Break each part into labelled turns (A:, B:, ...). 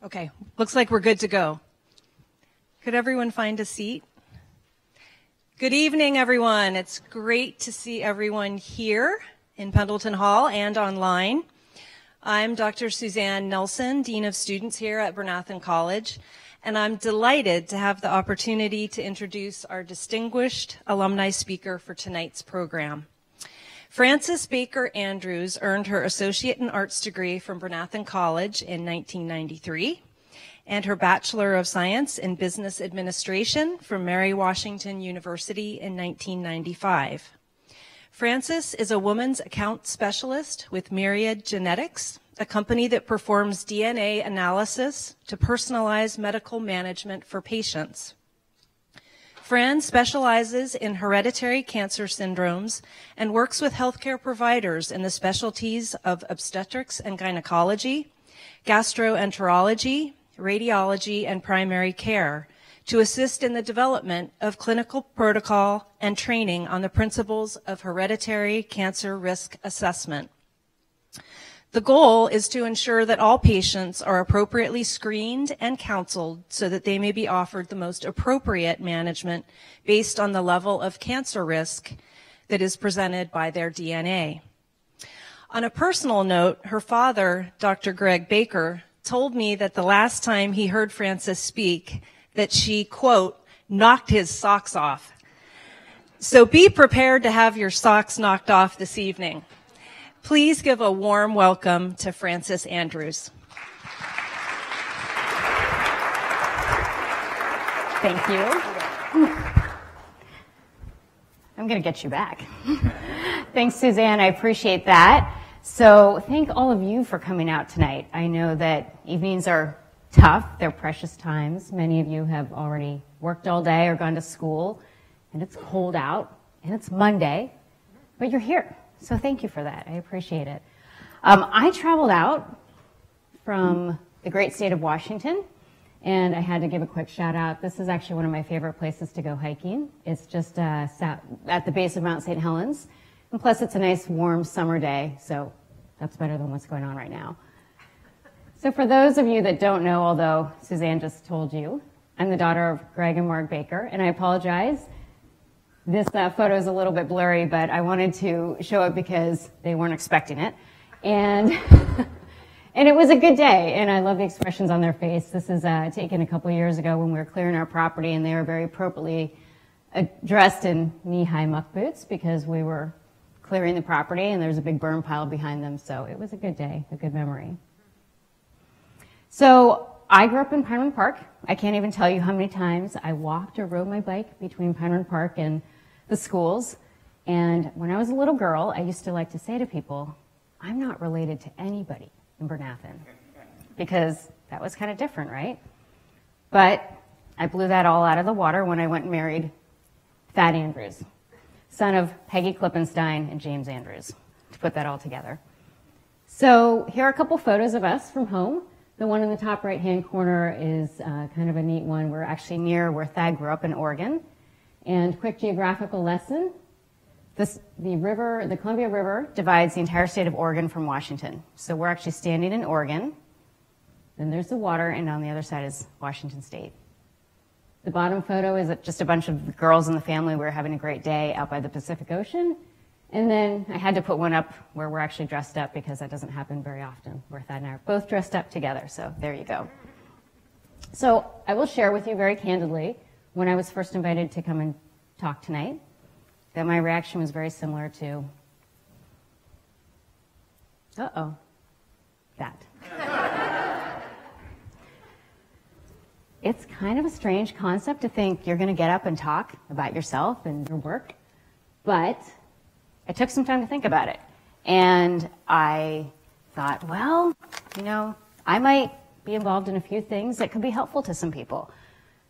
A: Okay, looks like we're good to go. Could everyone find a seat? Good evening, everyone. It's great to see everyone here in Pendleton Hall and online. I'm Dr. Suzanne Nelson, Dean of Students here at Bryn College, and I'm delighted to have the opportunity to introduce our distinguished alumni speaker for tonight's program. Frances Baker Andrews earned her Associate in Arts degree from Bryn College in 1993 and her Bachelor of Science in Business Administration from Mary Washington University in 1995. Frances is a woman's account specialist with Myriad Genetics, a company that performs DNA analysis to personalize medical management for patients. Fran specializes in hereditary cancer syndromes and works with healthcare providers in the specialties of obstetrics and gynecology, gastroenterology, radiology, and primary care to assist in the development of clinical protocol and training on the principles of hereditary cancer risk assessment. The goal is to ensure that all patients are appropriately screened and counseled so that they may be offered the most appropriate management based on the level of cancer risk that is presented by their DNA. On a personal note, her father, Dr. Greg Baker, told me that the last time he heard Frances speak, that she, quote, knocked his socks off. So be prepared to have your socks knocked off this evening. Please give a warm welcome to Frances Andrews.
B: Thank you. I'm going to get you back. Thanks, Suzanne. I appreciate that. So thank all of you for coming out tonight. I know that evenings are tough. They're precious times. Many of you have already worked all day or gone to school, and it's cold out, and it's Monday, but you're here. So thank you for that. I appreciate it. I traveled out from the great state of Washington, and I had to give a quick shout out. This is actually one of my favorite places to go hiking. It's just at the base of Mount St. Helens, and plus it's a nice warm summer day, so that's better than what's going on right now. So for those of you that don't know, although Suzanne just told you, I'm the daughter of Greg and Mark Baker, and I apologize. This photo is a little bit blurry, but I wanted to show it because they weren't expecting it. And, and it was a good day, and I love the expressions on their face. This is taken a couple years ago when we were clearing our property, and they were very appropriately dressed in knee-high muck boots because we were clearing the property, and there's a big burn pile behind them, so it was a good day, a good memory. So I grew up in Pineland Park. I can't even tell you how many times I walked or rode my bike between Pineland Park and the schools. And when I was a little girl, I used to like to say to people, I'm not related to anybody in Bryn Athyn, because that was kind of different, right? But I blew that all out of the water when I went and married Fran Andrews, son of Peggy Klippenstein and James Andrews, to put that all together. So here are a couple photos of us from home. The one in the top right-hand corner is kind of a neat one. We're actually near where Thad grew up in Oregon. And quick geographical lesson, the Columbia River divides the entire state of Oregon from Washington. So we're actually standing in Oregon. Then there's the water, and on the other side is Washington State. The bottom photo is just a bunch of girls in the family. We're having a great day out by the Pacific Ocean. And then I had to put one up where we're actually dressed up because that doesn't happen very often, where Thad and I are both dressed up together. So there you go. So I will share with you very candidly, when I was first invited to come and talk tonight, that my reaction was very similar to, that. It's kind of a strange concept to think you're going to get up and talk about yourself and your work, but I took some time to think about it. And I thought, well, you know, I might be involved in a few things that could be helpful to some people.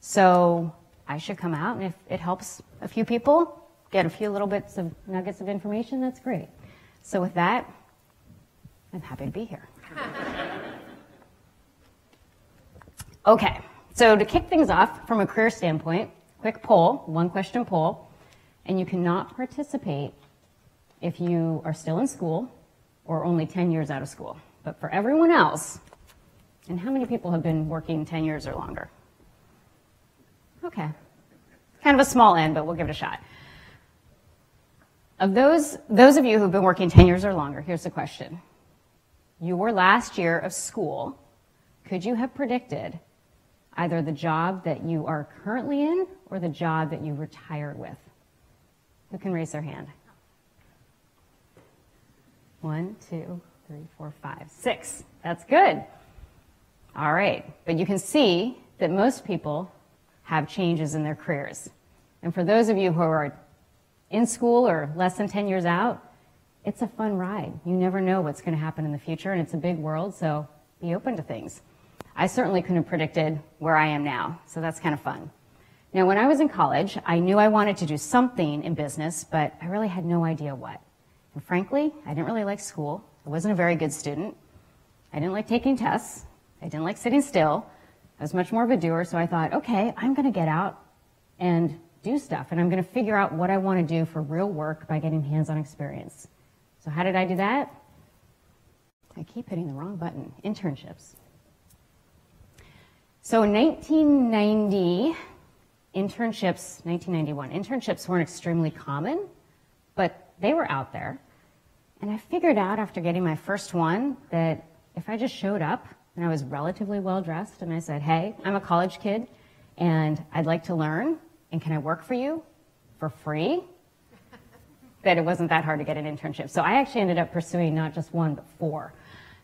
B: So I should come out, and if it helps a few people get a few little bits of nuggets of information, that's great. So with that, I'm happy to be here. Okay, so to kick things off from a career standpoint, quick poll, one question poll, and you cannot participate if you are still in school or only 10 years out of school. But for everyone else, And how many people have been working 10 years or longer? Okay. Kind of a small end, but we'll give it a shot. Of those of you who've been working 10 years or longer, here's the question. Your last year of school, could you have predicted either the job that you are currently in or the job that you retired with? Who can raise their hand? 1, 2, 3, 4, 5, 6. That's good. All right. But you can see that most people have changes in their careers. And for those of you who are in school or less than 10 years out, it's a fun ride. You never know what's going to happen in the future, and it's a big world, so be open to things. I certainly couldn't have predicted where I am now, so that's kind of fun. Now, when I was in college, I knew I wanted to do something in business, but I really had no idea what. And frankly, I didn't really like school. I wasn't a very good student. I didn't like taking tests. I didn't like sitting still. I was much more of a doer, so I thought, okay, I'm going to get out and do stuff, and I'm going to figure out what I want to do for real work by getting hands-on experience. So how did I do that? I keep hitting the wrong button. Internships. So in 1991, internships weren't extremely common, but they were out there. And I figured out after getting my first one that if I just showed up and I was relatively well-dressed and I said, hey, I'm a college kid and I'd like to learn, and can I work for you for free? That it wasn't that hard to get an internship. So I actually ended up pursuing not just one, but 4.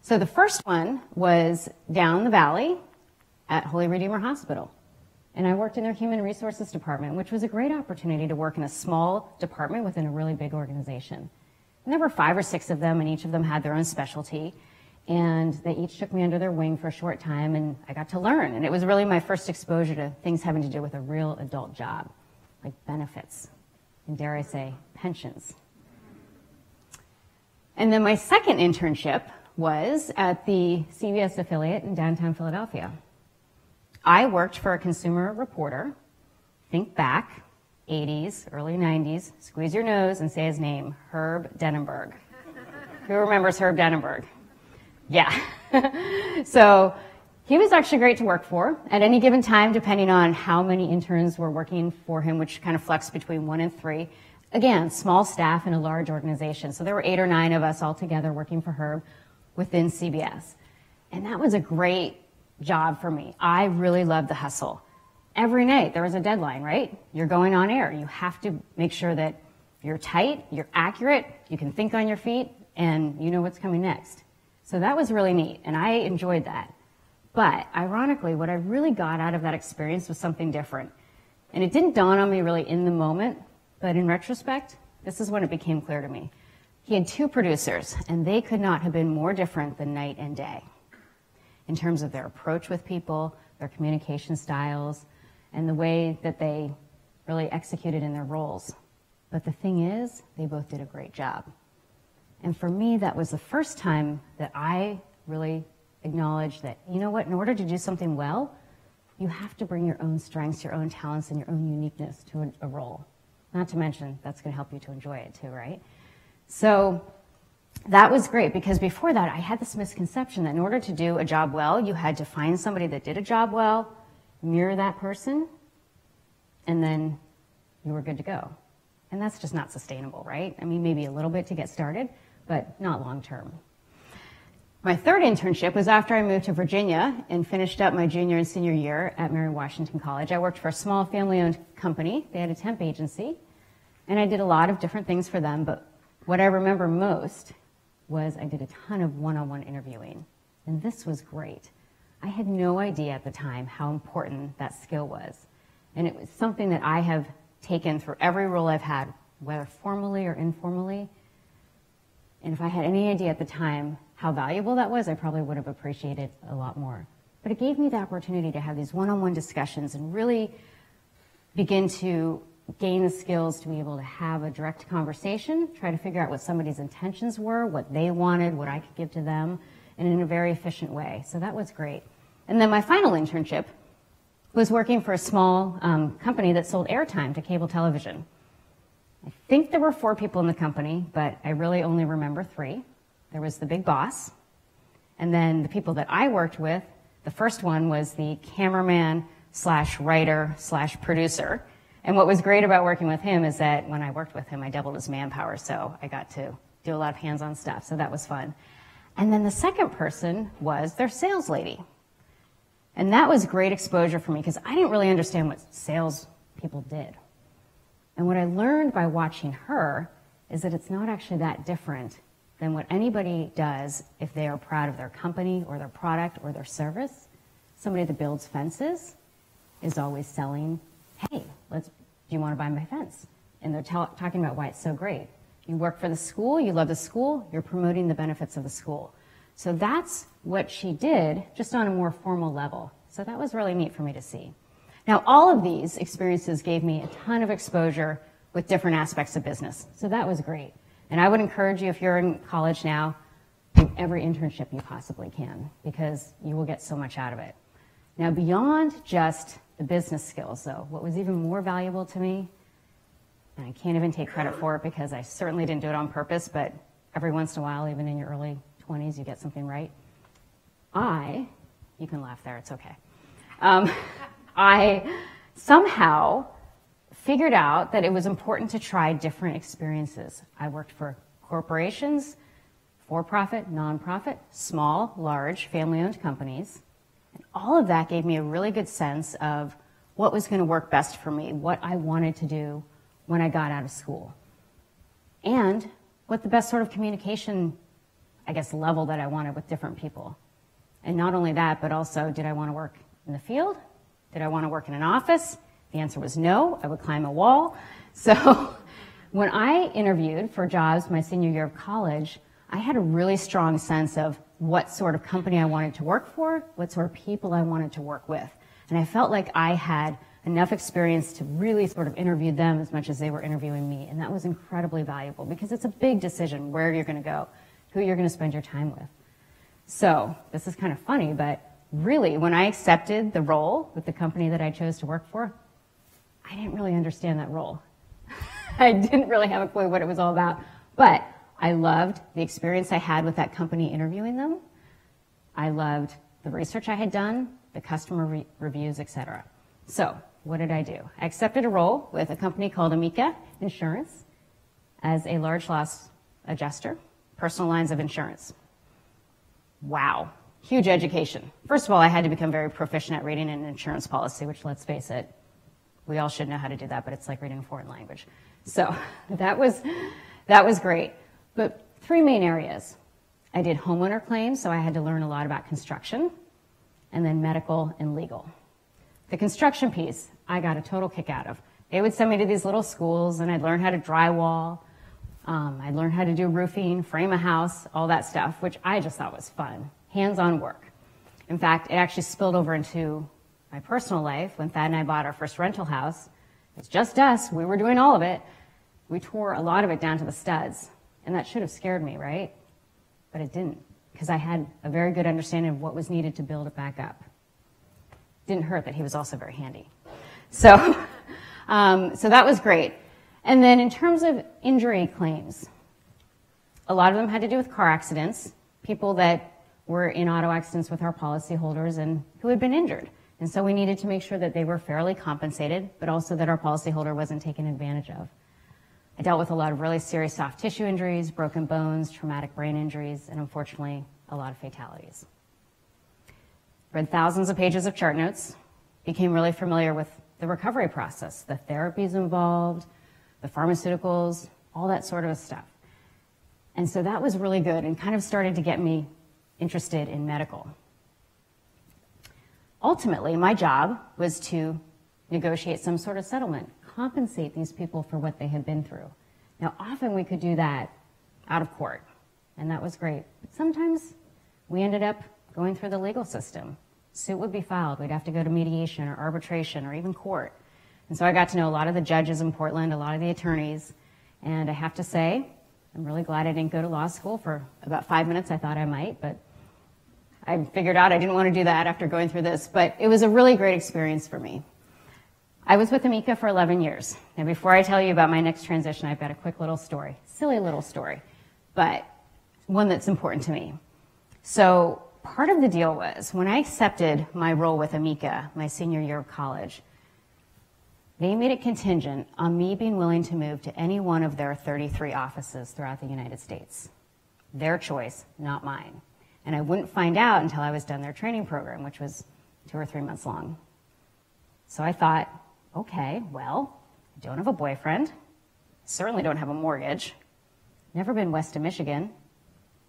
B: So the first one was down the valley at Holy Redeemer Hospital. And I worked in their human resources department, which was a great opportunity to work in a small department within a really big organization. And there were 5 or 6 of them, and each of them had their own specialty. And they each took me under their wing for a short time, and I got to learn. And it was really my first exposure to things having to do with a real adult job, like benefits, and dare I say, pensions. And then my second internship was at the CBS affiliate in downtown Philadelphia. I worked for a consumer reporter. Think back, 80s, early 90s, squeeze your nose and say his name, Herb Denenberg. Who remembers Herb Denenberg? Yeah. So he was actually great to work for. At any given time, depending on how many interns were working for him, which kind of flexed between 1 and 3. Again, small staff in a large organization. So there were 8 or 9 of us all together working for Herb within CBS. And that was a great job for me. I really loved the hustle. Every night there was a deadline, right? You're going on air. You have to make sure that you're tight, you're accurate, you can think on your feet, and you know what's coming next. So that was really neat, and I enjoyed that. But ironically, what I really got out of that experience was something different. And it didn't dawn on me really in the moment, but in retrospect, this is when it became clear to me. He had 2 producers, and they could not have been more different than night and day in terms of their approach with people, their communication styles, and the way that they really executed in their roles. But the thing is, they both did a great job. And for me, that was the first time that I really acknowledged that, you know what, in order to do something well, you have to bring your own strengths, your own talents, and your own uniqueness to a role. Not to mention, that's going to help you to enjoy it too, right? So that was great, because before that, I had this misconception that in order to do a job well, you had to find somebody that did a job well, mirror that person, and then you were good to go. And that's just not sustainable, right? I mean, maybe a little bit to get started, but not long term. My third internship was after I moved to Virginia and finished up my junior and senior year at Mary Washington College. I worked for a small family-owned company. They had a temp agency, and I did a lot of different things for them, but what I remember most was I did a ton of one-on-one interviewing, and this was great. I had no idea at the time how important that skill was, and it was something that I have taken through every role I've had, whether formally or informally, and if I had any idea at the time how valuable that was, I probably would have appreciated it a lot more. But it gave me the opportunity to have these one-on-one discussions and really begin to gain the skills to be able to have a direct conversation, try to figure out what somebody's intentions were, what they wanted, what I could give to them, and in a very efficient way. So that was great. And then my final internship was working for a small company that sold airtime to cable television. I think there were 4 people in the company, but I really only remember 3. There was the big boss, and then the people that I worked with The first one was the cameraman / writer / producer. And what was great about working with him is that when I worked with him, I doubled his manpower, so I got to do a lot of hands-on stuff, so that was fun. And then the second person was their sales lady. And that was great exposure for me because I didn't really understand what sales people did. And what I learned by watching her is that it's not actually that different than what anybody does if they are proud of their company or their product or their service. Somebody that builds fences is always selling, hey, do you want to buy my fence? And they're talking about why it's so great. You work for the school, you love the school, you're promoting the benefits of the school. So that's what she did, just on a more formal level. So that was really neat for me to see. Now, all of these experiences gave me a ton of exposure with different aspects of business. So that was great. And I would encourage you, if you're in college now, do every internship you possibly can, because you will get so much out of it. Now, beyond just the business skills, though, what was even more valuable to me, and I can't even take credit for it because I certainly didn't do it on purpose, but every once in a while, even in your early 20s, you get something right. You can laugh there, it's okay. I somehow figured out that it was important to try different experiences. I worked for corporations, for-profit, nonprofit, small, large, family-owned companies. And all of that gave me a really good sense of what was going to work best for me, what I wanted to do when I got out of school, and what the best sort of communication, level that I wanted with different people. And not only that, but also, did I want to work in the field? Did I want to work in an office? The answer was no. I would climb a wall. So when I interviewed for jobs my senior year of college, I had a really strong sense of what sort of company I wanted to work for, what sort of people I wanted to work with. And I felt like I had enough experience to really sort of interview them as much as they were interviewing me. And that was incredibly valuable because it's a big decision where you're going to go, who you're going to spend your time with. So this is kind of funny, but really, when I accepted the role with the company that I chose to work for, I didn't really understand that role. I didn't really have a clue what it was all about, but I loved the experience I had with that company interviewing them. I loved the research I had done, the customer reviews, etc. So what did I do? I accepted a role with a company called Amica Insurance as a large loss adjuster, personal lines of insurance. Wow. Huge education. First of all, I had to become very proficient at reading an insurance policy, which, let's face it, we all should know how to do that, but it's like reading a foreign language. So that was great. But three main areas. I did homeowner claims, so I had to learn a lot about construction, and then medical and legal. The construction piece, I got a total kick out of. They would send me to these little schools, and I'd learn how to drywall. I'd learn how to do roofing, frame a house, all that stuff, which I just thought was fun. Hands-on work. In fact, it actually spilled over into my personal life. When Thad and I bought our first rental house, it's just us. We were doing all of it. We tore a lot of it down to the studs. And that should have scared me, right? But it didn't, because I had a very good understanding of what was needed to build it back up. Didn't hurt that he was also very handy. So that was great. And then in terms of injury claims, a lot of them had to do with car accidents, people that were in auto accidents with our policyholders and who had been injured. And so we needed to make sure that they were fairly compensated, but also that our policyholder wasn't taken advantage of. I dealt with a lot of really serious soft tissue injuries, broken bones, traumatic brain injuries, and unfortunately, a lot of fatalities. Read thousands of pages of chart notes, became really familiar with the recovery process, the therapies involved, the pharmaceuticals, all that sort of stuff. And so that was really good and kind of started to get me interested in medical. Ultimately, my job was to negotiate some sort of settlement, compensate these people for what they had been through. Now, often we could do that out of court, and that was great. But sometimes we ended up going through the legal system. Suit would be filed. We'd have to go to mediation or arbitration or even court. And so I got to know a lot of the judges in Portland, a lot of the attorneys, and I have to say, I'm really glad I didn't go to law school. For about 5 minutes I thought I might, but I figured out I didn't want to do that after going through this. But it was a really great experience for me. I was with Amica for 11 years. Now, before I tell you about my next transition, I've got a quick little story, silly little story, but one that's important to me. So part of the deal was, when I accepted my role with Amica, my senior year of college, they made it contingent on me being willing to move to any one of their 33 offices throughout the United States. Their choice, not mine. And I wouldn't find out until I was done their training program, which was 2 or 3 months long. So I thought, okay, well, I don't have a boyfriend, certainly don't have a mortgage, never been west of Michigan.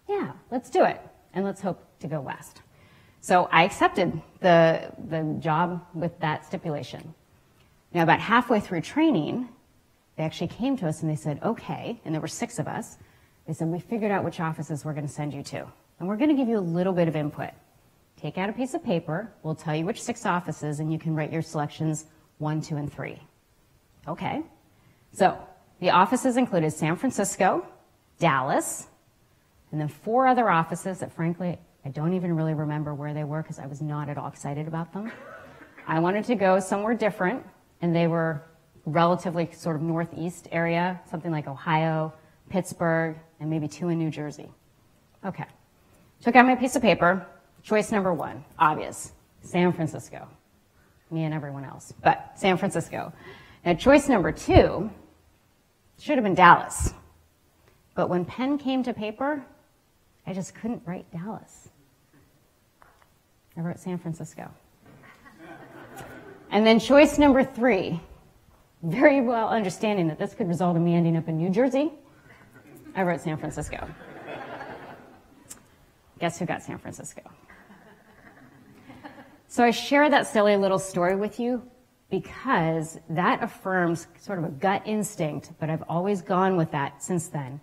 B: Yeah, let's do it, and let's hope to go west. So I accepted the job with that stipulation. Now, about halfway through training, they actually came to us and they said, okay, and there were 6 of us. They said, we figured out which offices we're going to send you to, and we're going to give you a little bit of input. Take out a piece of paper, we'll tell you which 6 offices, and you can write your selections 1, 2, and 3. Okay. So the offices included San Francisco, Dallas, and then 4 other offices that, frankly, I don't even really remember where they were because I was not at all excited about them. I wanted to go somewhere different, and they were relatively sort of northeast area, something like Ohio, Pittsburgh, and maybe 2 in New Jersey. Okay. Took out my piece of paper. Choice number 1, obvious, San Francisco. Me and everyone else, but San Francisco. Now, choice number 2 should have been Dallas. But when pen came to paper, I just couldn't write Dallas. I wrote San Francisco. And then choice number 3, very well understanding that this could result in me ending up in New Jersey, I wrote San Francisco. Guess who got San Francisco? So I share that silly little story with you because that affirms sort of a gut instinct, but I've always gone with that since then,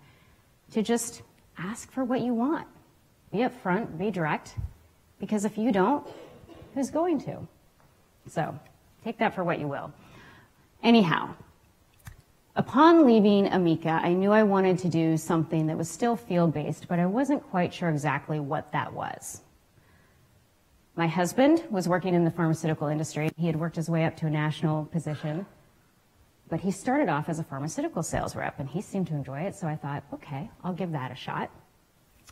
B: to just ask for what you want. Be upfront, be direct, because if you don't, who's going to? So take that for what you will. Anyhow, upon leaving Amica, I knew I wanted to do something that was still field-based, but I wasn't quite sure exactly what that was. My husband was working in the pharmaceutical industry. He had worked his way up to a national position, but he started off as a pharmaceutical sales rep, and he seemed to enjoy it, so I thought, okay, I'll give that a shot.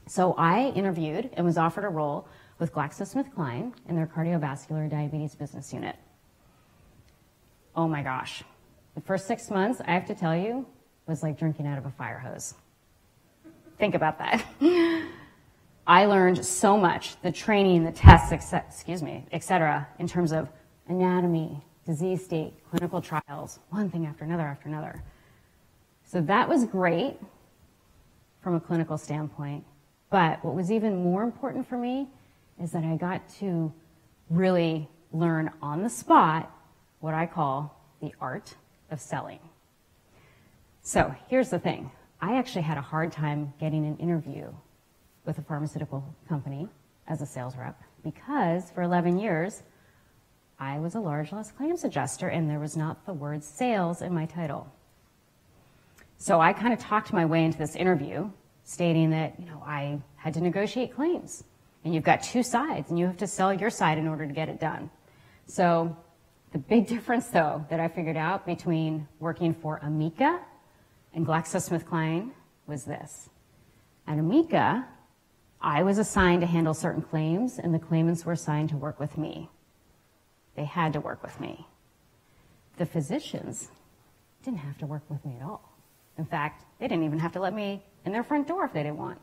B: So I interviewed and was offered a role with GlaxoSmithKline in their cardiovascular diabetes business unit. Oh my gosh. The first 6 months, I have to tell you, was like drinking out of a fire hose. Think about that. I learned so much, the training, the tests, et cetera, in terms of anatomy, disease state, clinical trials, one thing after another after another. So that was great from a clinical standpoint. But what was even more important for me is that I got to really learn on the spot what I call the art of selling. So here's the thing. I actually had a hard time getting an interview with a pharmaceutical company as a sales rep because for 11 years, I was a large loss claims adjuster and there was not the word sales in my title. So I kind of talked my way into this interview stating that, I had to negotiate claims and you've got 2 sides and you have to sell your side in order to get it done. So the big difference though that I figured out between working for Amica and GlaxoSmithKline was this. At Amica, I was assigned to handle certain claims and the claimants were assigned to work with me. They had to work with me. The physicians didn't have to work with me at all. In fact, they didn't even have to let me in their front door if they didn't want.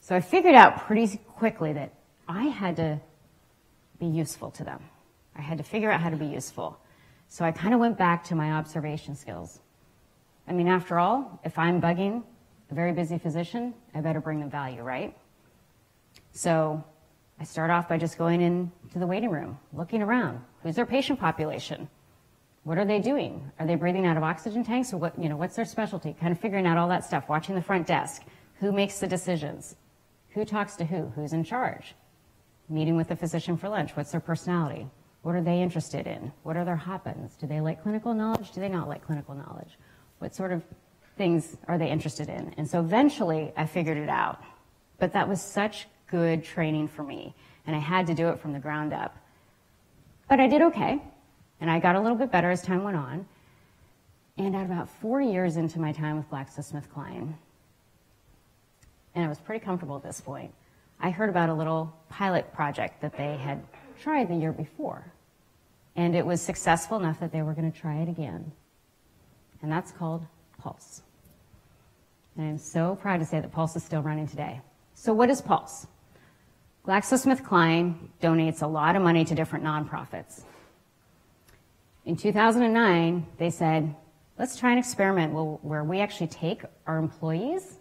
B: So I figured out pretty quickly that I had to be useful to them. I had to figure out how to be useful. So I kind of went back to my observation skills. I mean, after all, if I'm bugging a very busy physician, I better bring them value, right? So I start off by just going into the waiting room, looking around. Who's their patient population? What are they doing? Are they breathing out of oxygen tanks? Or what's their specialty? Kind of figuring out all that stuff, watching the front desk. Who makes the decisions? Who talks to who? Who's in charge? Meeting with the physician for lunch. What's their personality? What are they interested in? What are their hot buttons? Do they like clinical knowledge? Do they not like clinical knowledge? What sort of things are they interested in? And so eventually I figured it out. But that was such good training for me. And I had to do it from the ground up. But I did okay. And I got a little bit better as time went on. And at about 4 years into my time with GlaxoSmithKline, and I was pretty comfortable at this point, I heard about a little pilot project that they had tried the year before. And it was successful enough that they were going to try it again. And that's called Pulse. And I'm so proud to say that Pulse is still running today. So what is Pulse? GlaxoSmithKline donates a lot of money to different nonprofits. In 2009, they said, let's try an experiment where we actually take our employees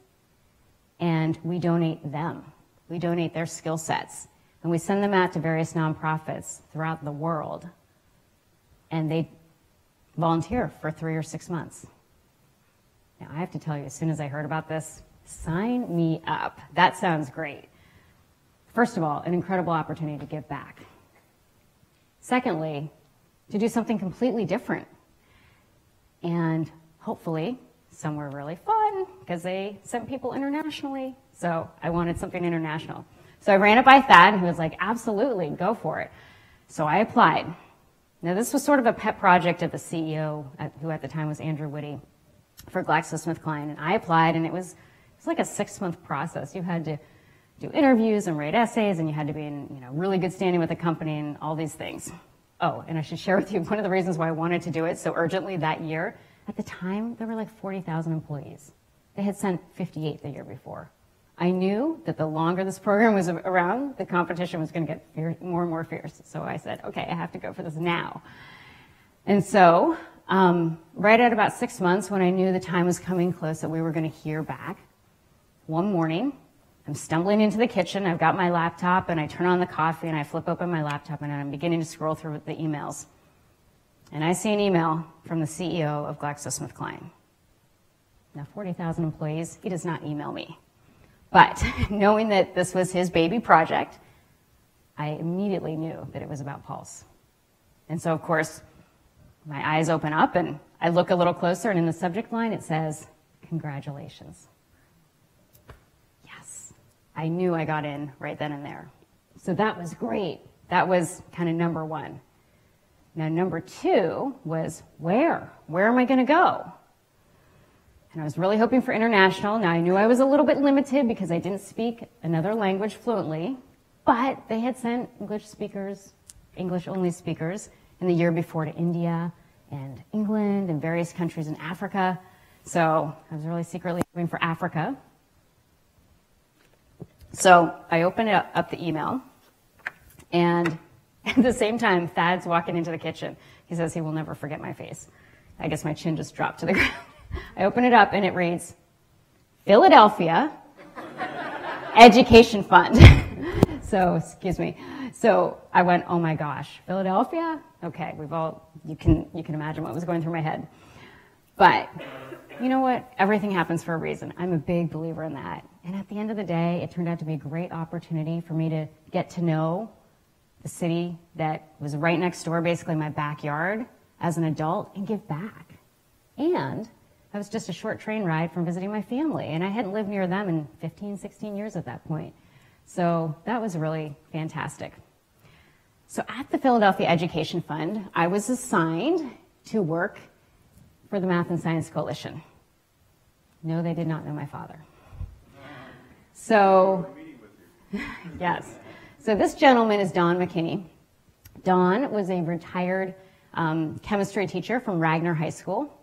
B: and we donate them. We donate their skill sets. And we send them out to various nonprofits throughout the world. And they volunteer for 3 or 6 months. Now, I have to tell you, as soon as I heard about this, sign me up. That sounds great. First of all, an incredible opportunity to give back. Secondly, to do something completely different. And hopefully, somewhere really fun, because they sent people internationally. So I wanted something international. So I ran it by Thad, who was like, absolutely, go for it. So I applied. Now, this was sort of a pet project of the CEO, who at the time was Andrew Whitty, for GlaxoSmithKline. And I applied, and it was like a 6-month process. You had to do interviews and write essays, and you had to be in really good standing with the company and all these things. Oh, and I should share with you one of the reasons why I wanted to do it so urgently that year. At the time, there were like 40,000 employees. They had sent 58 the year before. I knew that the longer this program was around, the competition was going to get more and more fierce. So I said, okay, I have to go for this now. And so, right at about 6 months, when I knew the time was coming close that we were going to hear back, one morning, I'm stumbling into the kitchen. I've got my laptop, and I turn on the coffee, and I flip open my laptop, and I'm beginning to scroll through the emails. And I see an email from the CEO of GlaxoSmithKline. Now, 40,000 employees, he does not email me. But knowing that this was his baby project, I immediately knew that it was about Pulse. And so, of course, my eyes open up, and I look a little closer, and in the subject line, it says, congratulations. Yes, I knew I got in right then and there. So that was great. That was kind of number one. Now, number two was where? Where am I going to go? And I was really hoping for international. Now, I knew I was a little bit limited because I didn't speak another language fluently, but they had sent English-only speakers in the year before to India and England and various countries in Africa. So I was really secretly hoping for Africa. So I opened up the email, and at the same time, Thad's walking into the kitchen. He says he will never forget my face. I guess my chin just dropped to the ground. I open it up, and it reads, Philadelphia Education Fund. So, excuse me. So I went, oh my gosh, Philadelphia? Okay, you can imagine what was going through my head. But you know what? Everything happens for a reason. I'm a big believer in that. And at the end of the day, it turned out to be a great opportunity for me to get to know the city that was right next door, basically my backyard, as an adult, and give back. And I was just a short train ride from visiting my family, and I hadn't lived near them in 15, 16 years at that point. So that was really fantastic. So at the Philadelphia Education Fund, I was assigned to work for the Math and Science Coalition. No, they did not know my father. So, yes. So this gentleman is Don Mckinney. Don was a retired chemistry teacher from Ragnar High School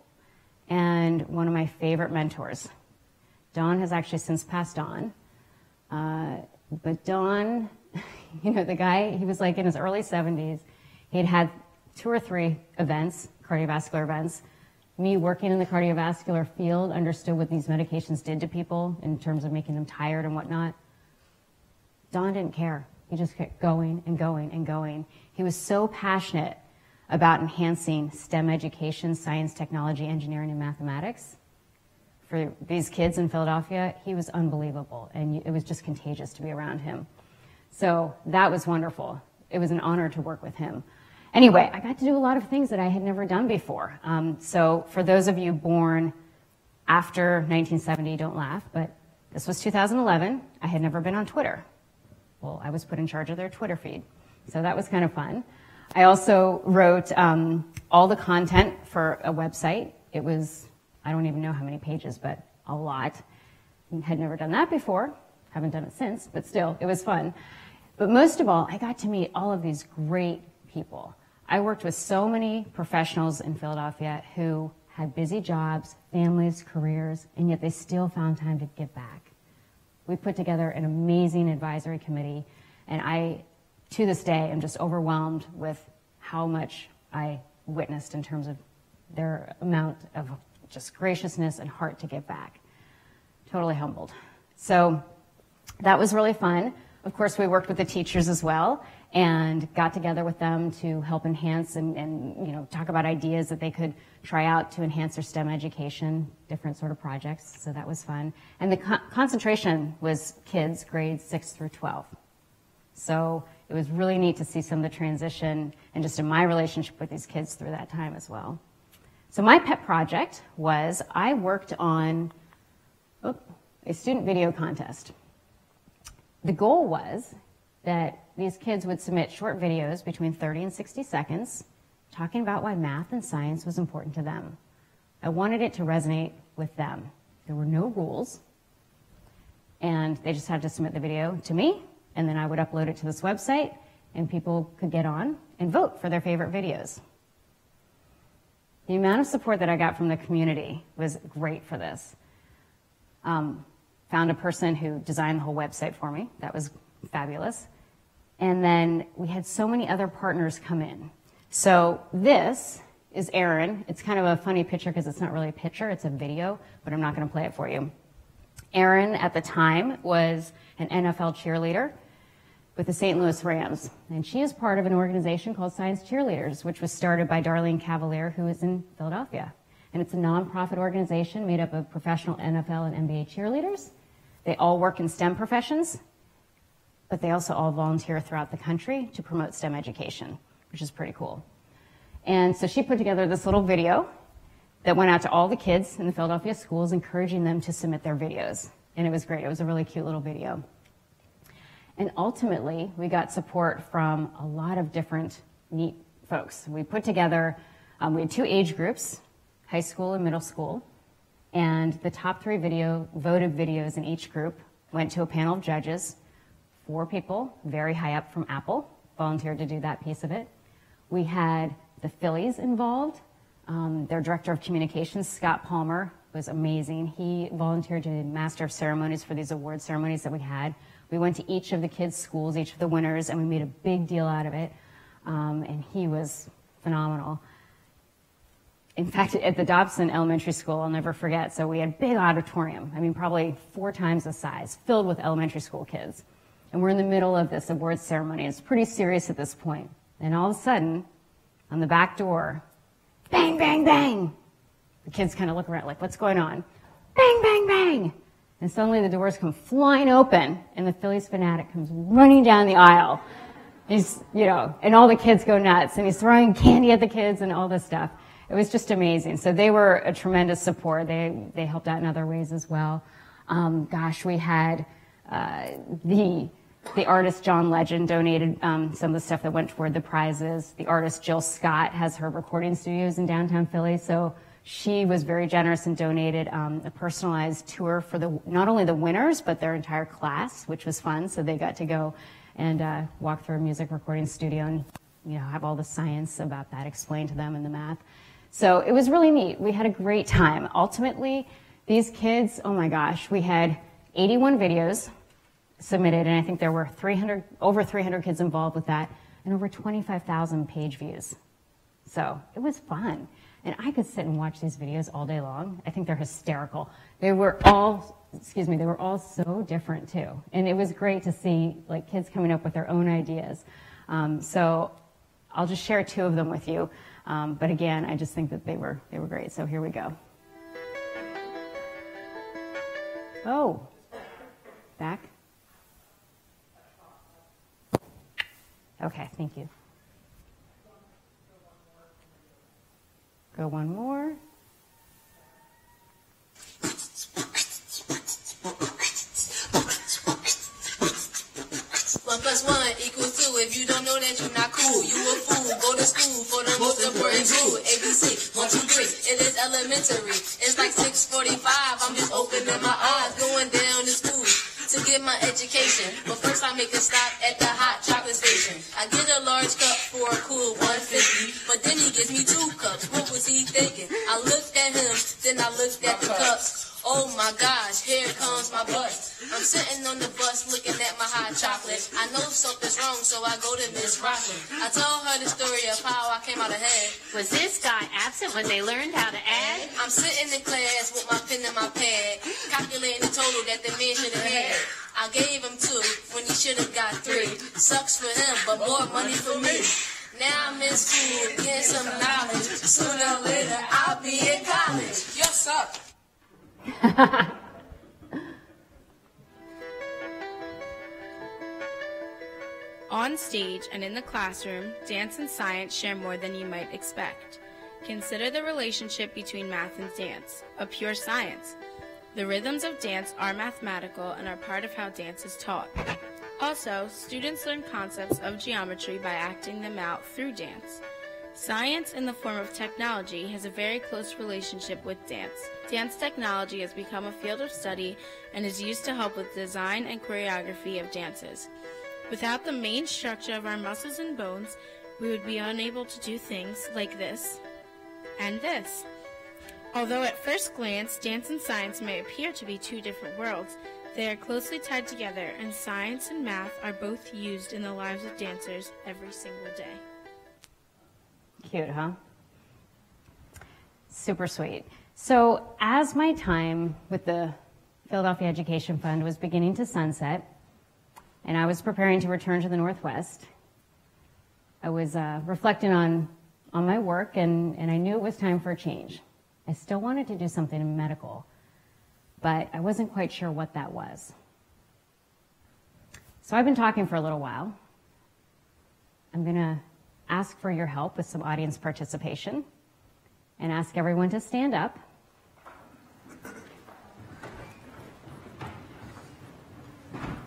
B: and one of my favorite mentors. Don has actually since passed on. But Don, the guy, he was like in his early 70s. He'd had 2 or 3 events, cardiovascular events. Me working in the cardiovascular field understood what these medications did to people in terms of making them tired and whatnot. Don didn't care. He just kept going and going and going. He was so passionate about enhancing STEM education, science, technology, engineering, and mathematics. For these kids in Philadelphia, he was unbelievable, and it was just contagious to be around him. So that was wonderful. It was an honor to work with him. Anyway, I got to do a lot of things that I had never done before. So for those of you born after 1970, don't laugh, but this was 2011. I had never been on Twitter. Well, I was put in charge of their Twitter feed. So that was kind of fun. I also wrote all the content for a website. It was, I don't even know how many pages, but a lot. Had never done that before. Haven't done it since, but still, it was fun. But most of all, I got to meet all of these great people. I worked with so many professionals in Philadelphia who had busy jobs, families, careers, and yet they still found time to give back. We put together an amazing advisory committee, and I, to this day, am just overwhelmed with how much I witnessed in terms of their amount of just graciousness and heart to give back. Totally humbled. So that was really fun. Of course, we worked with the teachers as well and got together with them to help enhance and you know, talk about ideas that they could try out to enhance their STEM education, different sort of projects. So that was fun. And the concentration was kids grades 6 through 12. So it was really neat to see some of the transition and just in my relationship with these kids through that time as well. So my pet project was I worked on a student video contest. The goal was that these kids would submit short videos between 30 and 60 seconds talking about why math and science was important to them. I wanted it to resonate with them. There were no rules, and they just had to submit the video to me, and then I would upload it to this website, and people could get on and vote for their favorite videos. The amount of support that I got from the community was great for this. Found a person who designed the whole website for me. That was fabulous. And then we had so many other partners come in. So this is Aaron. It's kind of a funny picture because it's not really a picture, it's a video, but I'm not going to play it for you. Aaron, at the time, was an NFL cheerleader with the St. Louis Rams. And she is part of an organization called Science Cheerleaders, which was started by Darlene Cavalier, who is in Philadelphia. And it's a nonprofit organization made up of professional NFL and NBA cheerleaders. They all work in STEM professions, but they also all volunteer throughout the country to promote STEM education, which is pretty cool. And so she put together this little video that went out to all the kids in the Philadelphia schools, encouraging them to submit their videos. And it was great. It was a really cute little video. And ultimately, we got support from a lot of different neat folks. We put together, we had 2 age groups, high school and middle school, and the top 3 voted videos in each group went to a panel of judges. 4 people, very high up from Apple, volunteered to do that piece of it. We had the Phillies involved. Their director of communications, Scott Palmer, was amazing. He volunteered to be master of ceremonies for these award ceremonies that we had. We went to each of the kids' schools, each of the winners, and we made a big deal out of it. And he was phenomenal. In fact, at the Dobson Elementary School, I'll never forget, so we had a big auditorium, I mean, probably 4 times the size, filled with elementary school kids. And we're in the middle of this awards ceremony. It's pretty serious at this point. And all of a sudden, on the back door, bang, bang, bang. The kids kind of look around like, what's going on? Bang, bang, bang. And suddenly the doors come flying open, and the Phillies fanatic comes running down the aisle. He's, you know, and all the kids go nuts, and he's throwing candy at the kids and all this stuff. It was just amazing. So they were a tremendous support. They helped out in other ways as well. Gosh, we had the artist John Legend donated some of the stuff that went toward the prizes. The artist Jill Scott has her recording studios in downtown Philly, so she was very generous and donated a personalized tour for not only the winners, but their entire class, which was fun. So they got to go and walk through a music recording studio and, you know, have all the science about that explained to them and the math. So it was really neat. We had a great time. Ultimately, these kids, oh my gosh, we had 81 videos submitted, and I think there were over 300 kids involved with that, and over 25,000 page views. So it was fun. And I could sit and watch these videos all day long. I think they're hysterical. They were all so different too. And it was great to see like kids coming up with their own ideas. So I'll just share 2 of them with you. But again, I just think that they were great. So here we go. Oh, back. Okay, thank you. Go one more.
C: 1 + 1 = 2. If you don't know that, you're not cool. You a fool. Go to school for the most important tool. ABC 1, 2, 3. It is elementary. It's like 6:45. I'm just opening my eyes, going down to school to get my conversation. But first I make a stop at the hot chocolate station. I get a large cup for a cool 150, but then he gives me 2 cups. What was he thinking? I looked at him, then I looked at the cups. Oh my gosh, here comes my bus. I'm sitting on the bus looking at my hot chocolate. I know something's wrong, so I go to Miss Rockland. I told her the story of how I came out ahead.
D: Was this guy absent when they learned how to add?
C: I'm sitting in class with my pen and my pad, calculating the total that the man should have had. I gave him 2 when he should have got 3. Sucks for him, but more money for me. Now I'm in school, getting some knowledge. Sooner or later, I'll be in college. Yes, sir.
E: On stage and in the classroom, dance and science share more than you might expect. Consider the relationship between math and dance, a pure science. The rhythms of dance are mathematical and are part of how dance is taught. Also, students learn concepts of geometry by acting them out through dance. Science in the form of technology has a very close relationship with dance. Dance technology has become a field of study and is used to help with design and choreography of dances. Without the main structure of our muscles and bones, we would be unable to do things like this and this. Although at first glance, dance and science may appear to be 2 different worlds, they are closely tied together, and science and math are both used in the lives of dancers every single day.
B: Cute, huh? Super sweet. So as my time with the Philadelphia Education Fund was beginning to sunset, and I was preparing to return to the Northwest, I was reflecting on my work, and I knew it was time for a change. I still wanted to do something in medical, but I wasn't quite sure what that was. So I've been talking for a little while. I'm going to ask for your help with some audience participation and ask everyone to stand up.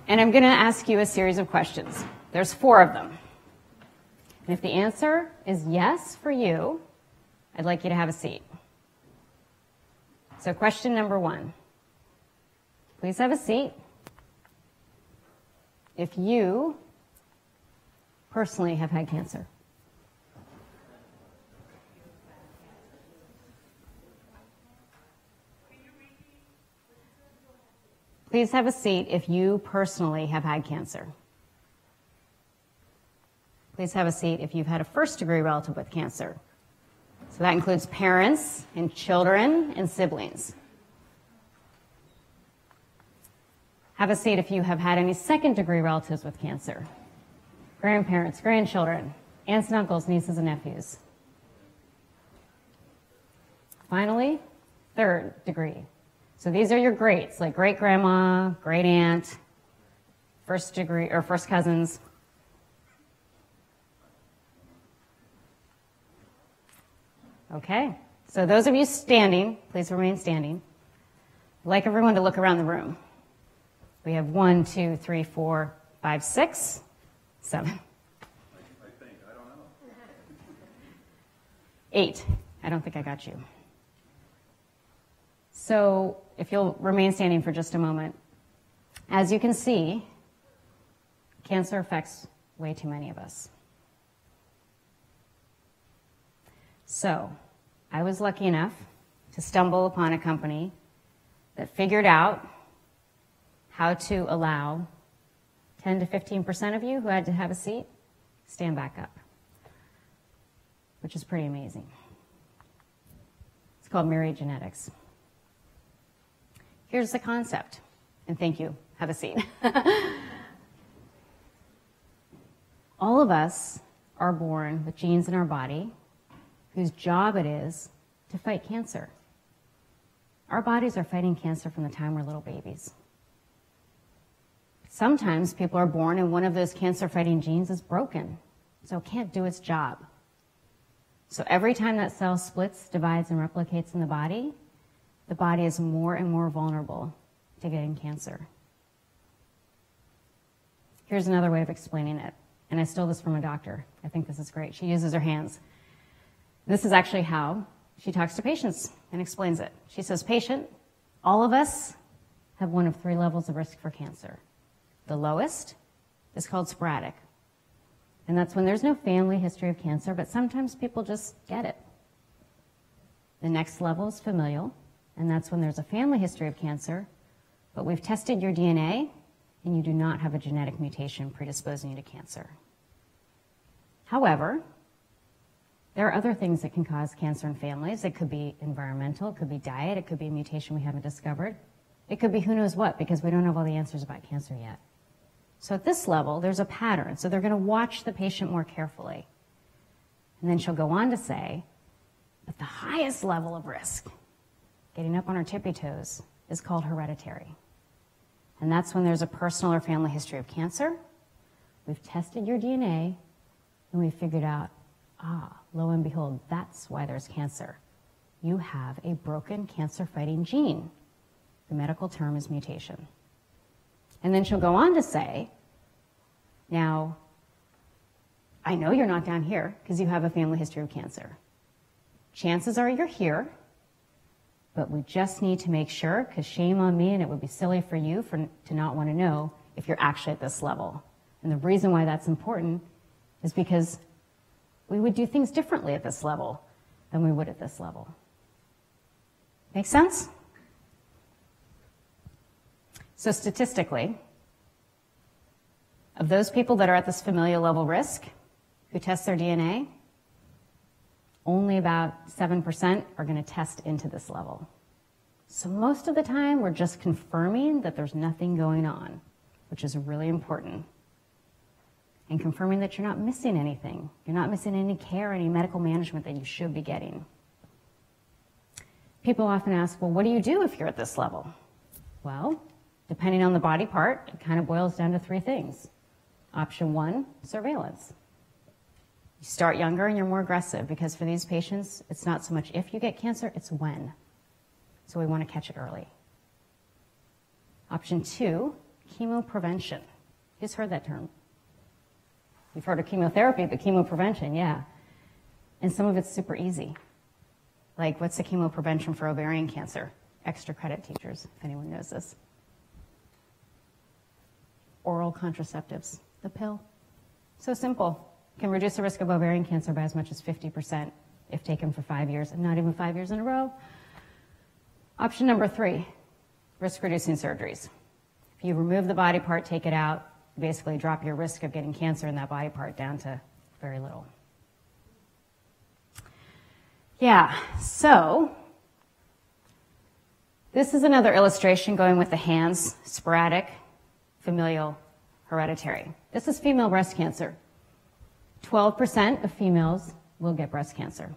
B: And I'm going to ask you a series of questions. There's 4 of them. And if the answer is yes for you, I'd like you to have a seat. So question number 1. Please have a seat. If you personally have had cancer. Please have a seat if you personally have had cancer. Please have a seat if you've had a first-degree relative with cancer. So that includes parents and children and siblings. Have a seat if you have had any second-degree relatives with cancer. Grandparents, grandchildren, aunts and uncles, nieces and nephews. Finally, third degree. So these are your greats, like great-grandma, great-aunt, first degree, or first cousins. Okay, so those of you standing, please remain standing. I'd like everyone to look around the room. We have 1, 2, 3, 4, 5, 6, 7.
F: I think, I don't know.
B: 8. I don't think I got you. So if you'll remain standing for just a moment. As you can see, cancer affects way too many of us. So I was lucky enough to stumble upon a company that figured out how to allow 10 to 15% of you who had to have a seat stand back up, which is pretty amazing. It's called Myriad Genetics. Here's the concept, and thank you. Have a seat. All of us are born with genes in our body whose job it is to fight cancer. Our bodies are fighting cancer from the time we're little babies. Sometimes people are born and one of those cancer-fighting genes is broken, so it can't do its job. So every time that cell splits, divides, and replicates in the body is more and more vulnerable to getting cancer. Here's another way of explaining it, and I stole this from a doctor. I think this is great. She uses her hands. This is actually how she talks to patients and explains it. She says, patient, all of us have one of 3 levels of risk for cancer. The lowest is called sporadic. And that's when there's no family history of cancer, but sometimes people just get it. The next level is familial, and that's when there's a family history of cancer, but we've tested your DNA, and you do not have a genetic mutation predisposing you to cancer. However, there are other things that can cause cancer in families. It could be environmental, it could be diet, it could be a mutation we haven't discovered. It could be who knows what, because we don't have all the answers about cancer yet. So at this level, there's a pattern. So they're going to watch the patient more carefully. And then she'll go on to say that the highest level of risk, getting up on her tippy toes, is called hereditary. And that's when there's a personal or family history of cancer. We've tested your DNA, and we've figured out, lo and behold, that's why there's cancer. You have a broken cancer-fighting gene. The medical term is mutation. And then she'll go on to say, now, I know you're not down here because you have a family history of cancer. Chances are you're here, but we just need to make sure, because shame on me, and it would be silly for you to not want to know if you're actually at this level. And the reason why that's important is because we would do things differently at this level than we would at this level. Make sense? So statistically, of those people that are at this familial level risk who test their DNA, only about 7% are going to test into this level. So most of the time, we're just confirming that there's nothing going on, which is really important. And confirming that you're not missing anything. You're not missing any care, any medical management that you should be getting. People often ask, well, what do you do if you're at this level? Well, depending on the body part, it kind of boils down to three things. Option one, surveillance. You start younger and you're more aggressive, because for these patients, it's not so much if you get cancer, it's when. So we want to catch it early. Option two, chemoprevention. Who's heard that term? We've heard of chemotherapy, but chemoprevention, yeah. And some of it's super easy. Like, what's the chemoprevention for ovarian cancer? Extra credit, teachers, if anyone knows this. Oral contraceptives, the pill. So simple. Can reduce the risk of ovarian cancer by as much as 50% if taken for 5 years, and not even 5 years in a row. Option number three, risk-reducing surgeries. If you remove the body part, take it out, basically drop your risk of getting cancer in that body part down to very little. Yeah, so this is another illustration going with the hands, sporadic, familial, hereditary. This is female breast cancer. 12% of females will get breast cancer,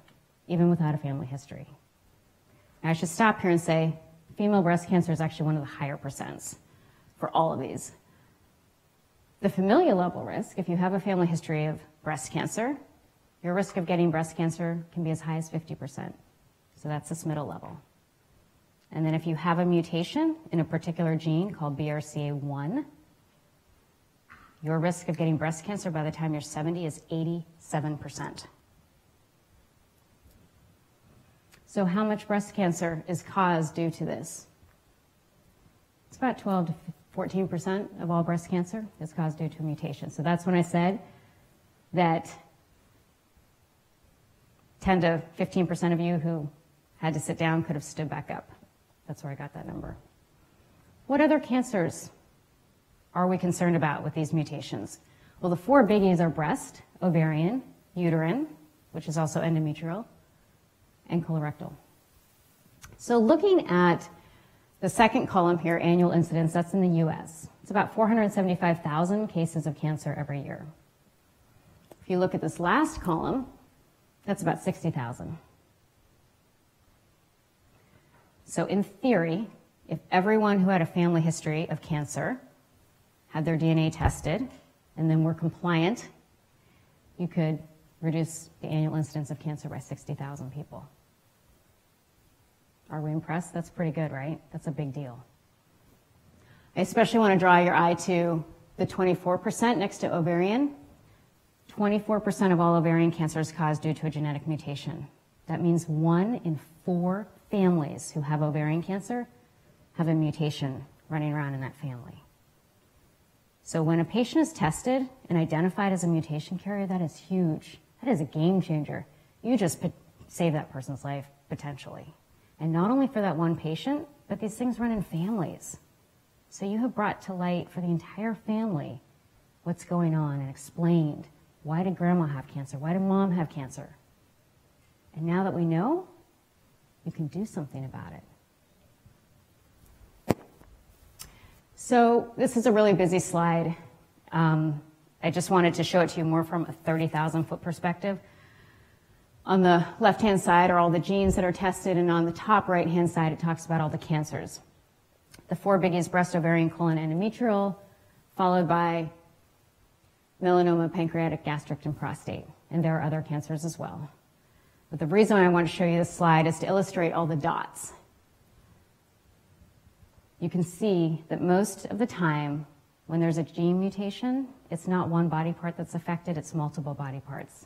B: even without a family history. I should stop here and say female breast cancer is actually one of the higher percents for all of these. The familial level risk, if you have a family history of breast cancer, your risk of getting breast cancer can be as high as 50%. So that's this middle level. And then if you have a mutation in a particular gene called BRCA1, your risk of getting breast cancer by the time you're 70 is 87%. So how much breast cancer is caused due to this? It's about 12 to 14% of all breast cancer is caused due to a mutation. So that's when I said that 10 to 15% of you who had to sit down could have stood back up. That's where I got that number. What other cancers are we concerned about with these mutations? Well, the four biggies are breast, ovarian, uterine, which is also endometrial, and colorectal. So looking at the second column here, annual incidence, that's in the US. It's about 475,000 cases of cancer every year. If you look at this last column, that's about 60,000. So in theory, if everyone who had a family history of cancer had their DNA tested and then were compliant, you could reduce the annual incidence of cancer by 60,000 people. Are we impressed? That's pretty good, right? That's a big deal. I especially want to draw your eye to the 24% next to ovarian. 24% of all ovarian cancer is caused due to a genetic mutation. That means 1 in 4 families who have ovarian cancer have a mutation running around in that family. So when a patient is tested and identified as a mutation carrier, that is huge. That is a game changer. You just save that person's life, potentially. And not only for that one patient, but these things run in families. So you have brought to light for the entire family what's going on and explained, why did grandma have cancer? Why did mom have cancer? And now that we know, you can do something about it. So this is a really busy slide. I just wanted to show it to you more from a 30,000-foot perspective. On the left-hand side are all the genes that are tested, and on the top right-hand side, it talks about all the cancers. The 4 biggies: breast, ovarian, colon, endometrial, followed by melanoma, pancreatic, gastric, and prostate. And there are other cancers as well. But the reason I want to show you this slide is to illustrate all the dots. You can see that most of the time, when there's a gene mutation, it's not one body part that's affected, it's multiple body parts.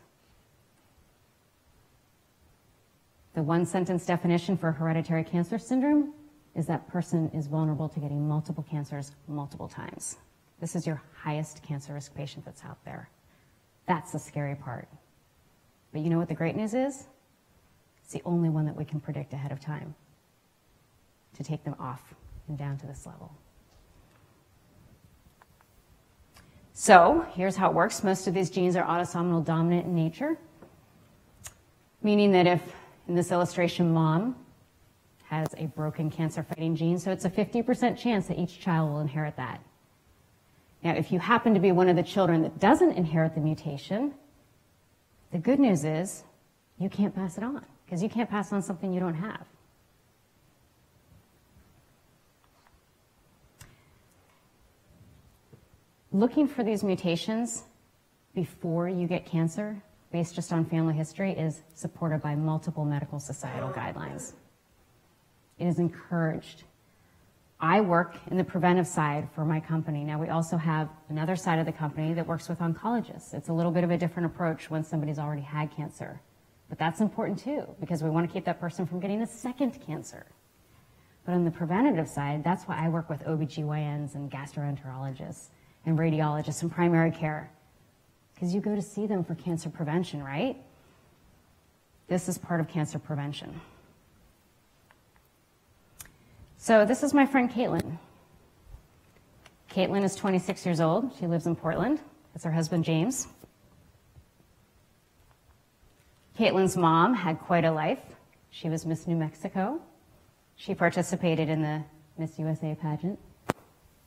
B: The one-sentence definition for hereditary cancer syndrome is that person is vulnerable to getting multiple cancers multiple times. This is your highest cancer risk patient that's out there. That's the scary part. But you know what the great news is? It's the only one that we can predict ahead of time to take them off and down to this level. So here's how it works. Most of these genes are autosomal dominant in nature, meaning that if, in this illustration, mom has a broken cancer-fighting gene, so it's a 50% chance that each child will inherit that. Now, if you happen to be one of the children that doesn't inherit the mutation, the good news is you can't pass it on, because you can't pass on something you don't have. Looking for these mutations before you get cancer, based just on family history, is supported by multiple medical societal guidelines. It is encouraged. I work in the preventive side for my company. Now, we also have another side of the company that works with oncologists. It's a little bit of a different approach when somebody's already had cancer. But that's important too, because we want to keep that person from getting a second cancer. But on the preventative side, that's why I work with OBGYNs and gastroenterologists and radiologists and primary care, because you go to see them for cancer prevention, right? This is part of cancer prevention. So this is my friend Caitlin. Caitlin is 26 years old. She lives in Portland. That's her husband, James. Caitlin's mom had quite a life. She was Miss New Mexico. She participated in the Miss USA pageant.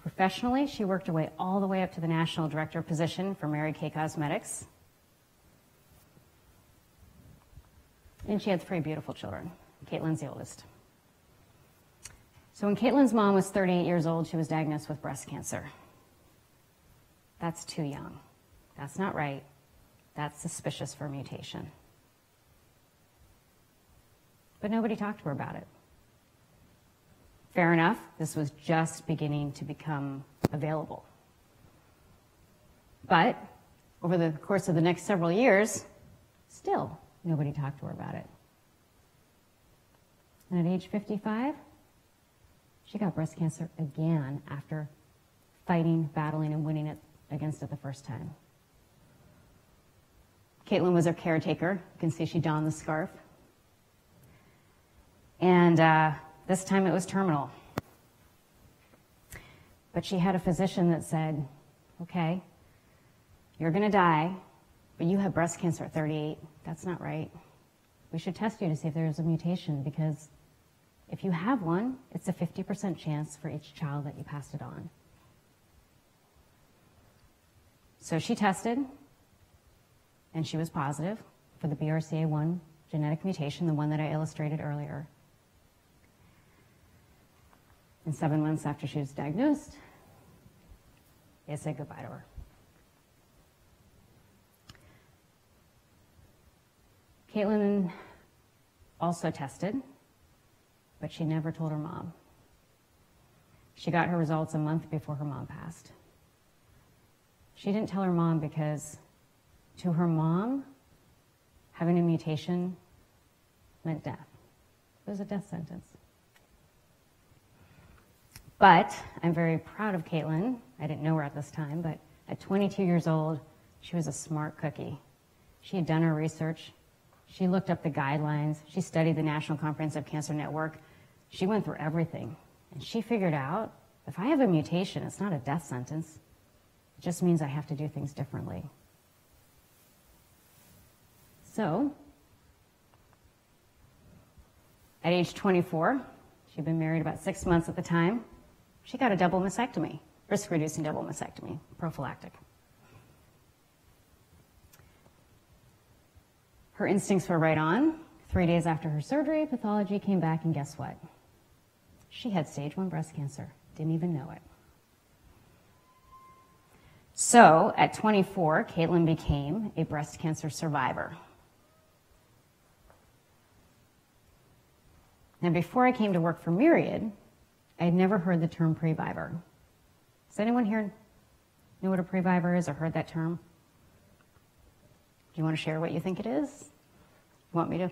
B: Professionally, she worked her way all the way up to the national director position for Mary Kay Cosmetics. And she had 3 beautiful children. Caitlin's the oldest. So when Caitlin's mom was 38 years old, she was diagnosed with breast cancer. That's too young. That's not right. That's suspicious for a mutation. But nobody talked to her about it. Fair enough, this was just beginning to become available. But over the course of the next several years, still nobody talked to her about it. And at age 55, she got breast cancer again after fighting, battling, and winning it against it the first time. Caitlin was her caretaker. You can see she donned the scarf. And this time it was terminal. But she had a physician that said, okay, you're going to die, but you have breast cancer at 38. That's not right. We should test you to see if there's a mutation, because if you have one, it's a 50% chance for each child that you passed it on. So she tested, and she was positive for the BRCA1 genetic mutation, the one that I illustrated earlier. And 7 months after she was diagnosed, they said goodbye to her. Caitlin also tested, but she never told her mom. She got her results a month before her mom passed. She didn't tell her mom because to her mom, having a mutation meant death. It was a death sentence. But I'm very proud of Caitlin. I didn't know her at this time, but at 22 years old, she was a smart cookie. She had done her research. She looked up the guidelines. She studied the National Comprehensive Cancer Network. She went through everything. And she figured out, if I have a mutation, it's not a death sentence. It just means I have to do things differently. So, at age 24, she'd been married about 6 months at the time, she got a double mastectomy, risk-reducing double mastectomy, prophylactic. Her instincts were right on. 3 days after her surgery, pathology came back, and guess what? She had stage 1 breast cancer, didn't even know it. So, at 24, Caitlin became a breast cancer survivor. Now, before I came to work for Myriad, I had never heard the term Pre Biver. Does anyone here know what a Pre Biver is or heard that term? Do you want to share what you think it is? You want me to?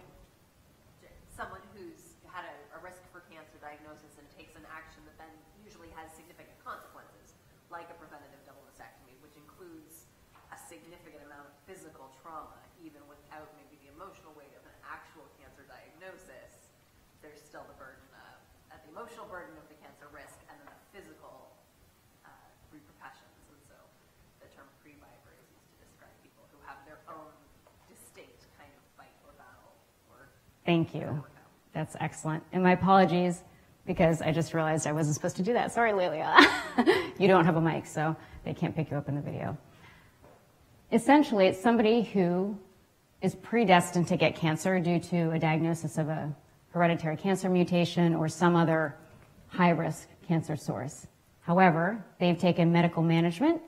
G: Someone who's had a risk for cancer diagnosis and takes an action that then usually has significant consequences, like a preventative double mastectomy, which includes a significant amount of physical trauma, even without maybe the emotional weight of an actual cancer diagnosis. There's still the burden of the emotional burden of the cancer risk and then the physical repercussions. And so the term Pre Biver is used to describe people who have their own distinct kind of fight or battle.
B: Thank you. That's excellent. And my apologies, because I just realized I wasn't supposed to do that. Sorry, Lilia. You don't have a mic, so they can't pick you up in the video. Essentially, it's somebody who is predestined to get cancer due to a diagnosis of a hereditary cancer mutation or some other high-risk cancer source. However, they've taken medical management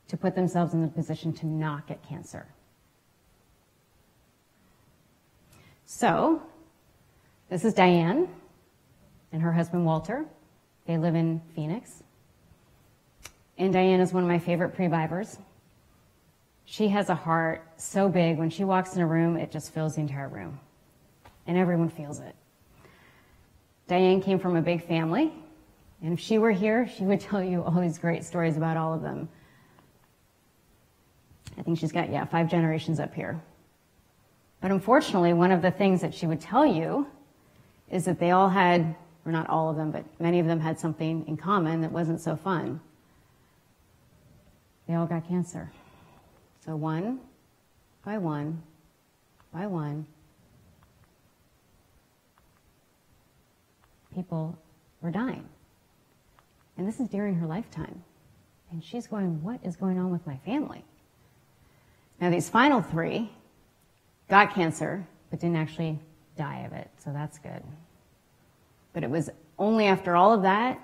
B: to put themselves in the position to not get cancer. So, this is Diane and her husband Walter. They live in Phoenix. And Diane is one of my favorite pre-vivers. She has a heart so big, when she walks in a room, it just fills the entire room. And everyone feels it. Diane came from a big family, and if she were here, she would tell you all these great stories about all of them. I think she's got, 5 generations up here. But unfortunately, one of the things that she would tell you is that they all had, or not all of them, but many of them had something in common that wasn't so fun. They all got cancer. So one by one, people were dying. And this is during her lifetime. And she's going, what is going on with my family? Now, these final 3 got cancer, but didn't actually die of it, so that's good. But it was only after all of that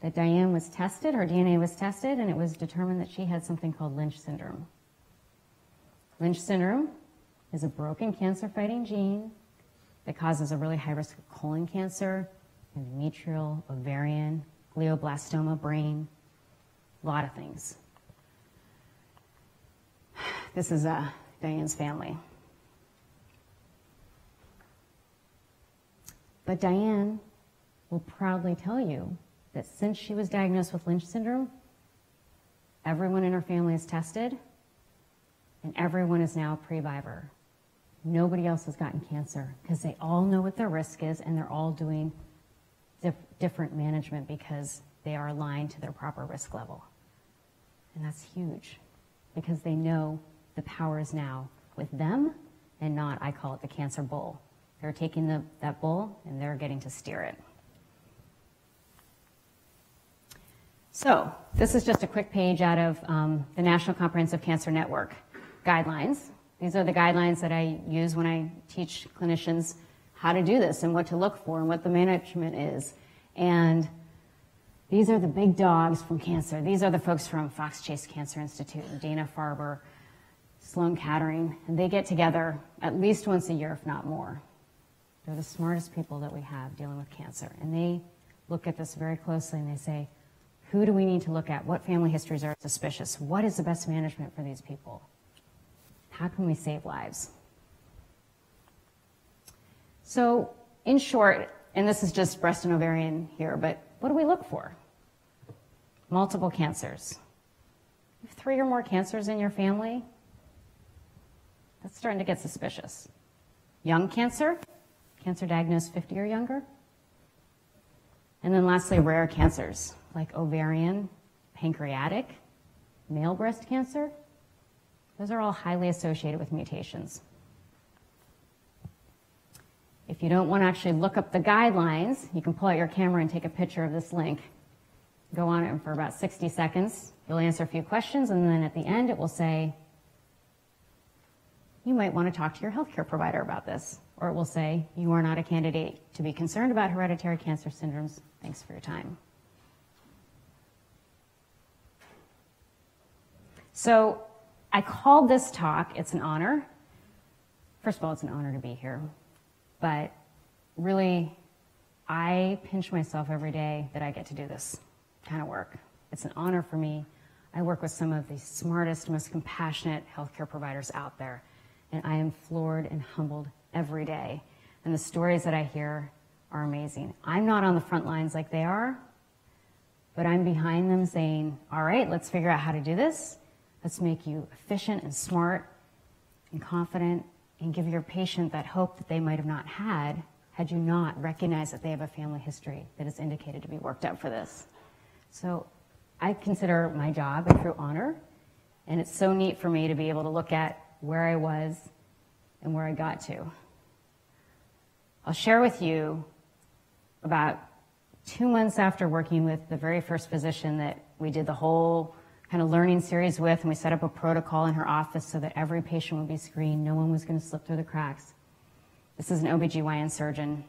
B: that Diane was tested, her DNA was tested, and it was determined that she had something called Lynch syndrome. Lynch syndrome is a broken cancer-fighting gene that causes a really high risk of colon cancer, endometrial, ovarian, glioblastoma, brain, a lot of things. This is Diane's family. But Diane will proudly tell you that since she was diagnosed with Lynch syndrome, everyone in her family is tested, and everyone is now pre-Biver. Nobody else has gotten cancer because they all know what their risk is, and they're all doing different management because they are aligned to their proper risk level. And that's huge because they know the power is now with them and not, I call it the cancer bull. They're taking that bull and they're getting to steer it. So this is just a quick page out of the National Comprehensive Cancer Network guidelines. These are the guidelines that I use when I teach clinicians how to do this and what to look for and what the management is. And these are the big dogs from cancer. These are the folks from Fox Chase Cancer Institute, Dana-Farber, Sloan Kettering, and they get together at least once a year, if not more. They're the smartest people that we have dealing with cancer. And they look at this very closely and they say, who do we need to look at? What family histories are suspicious? What is the best management for these people? How can we save lives? So, in short, and this is just breast and ovarian here, but what do we look for? Multiple cancers. You have 3 or more cancers in your family? That's starting to get suspicious. Young cancer, cancer diagnosed 50 or younger. And then lastly, rare cancers like ovarian, pancreatic, male breast cancer. Those are all highly associated with mutations. If you don't want to actually look up the guidelines, you can pull out your camera and take a picture of this link. Go on it for about 60 seconds. You'll answer a few questions, and then at the end it will say, you might want to talk to your healthcare provider about this. Or it will say, you are not a candidate to be concerned about hereditary cancer syndromes. Thanks for your time. So I called this talk, it's an honor. First of all, it's an honor to be here. But really, I pinch myself every day that I get to do this kind of work. It's an honor for me. I work with some of the smartest, most compassionate healthcare providers out there, and I am floored and humbled every day. And the stories that I hear are amazing. I'm not on the front lines like they are, but I'm behind them saying, all right, let's figure out how to do this. Let's make you efficient and smart and confident and give your patient that hope that they might have not had you not recognized that they have a family history that is indicated to be worked up for this. So I consider my job a true honor, and it's so neat for me to be able to look at where I was and where I got to. I'll share with you about 2 months after working with the very first physician that we did the whole kind of learning series with, and we set up a protocol in her office so that every patient would be screened. No one was going to slip through the cracks. This is an OBGYN surgeon.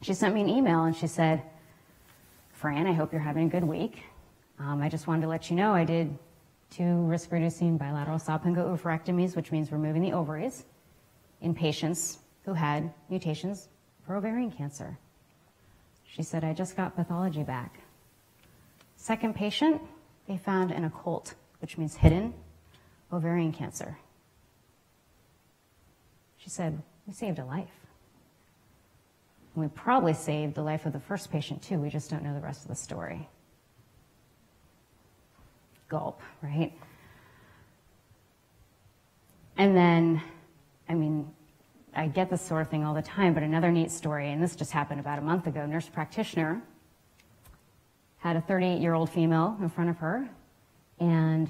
B: She sent me an email and she said, Fran, I hope you're having a good week. I just wanted to let you know I did 2 risk-reducing bilateral salpingo oophorectomies, which means removing the ovaries, in patients who had mutations for ovarian cancer. She said, I just got pathology back. Second patient, they found an occult, which means hidden ovarian cancer. She said, we saved a life. And we probably saved the life of the first patient too. We just don't know the rest of the story. Gulp, right? And then, I mean, I get this sort of thing all the time, but another neat story, and this just happened about a month ago, nurse practitioner had a 38-year-old female in front of her, and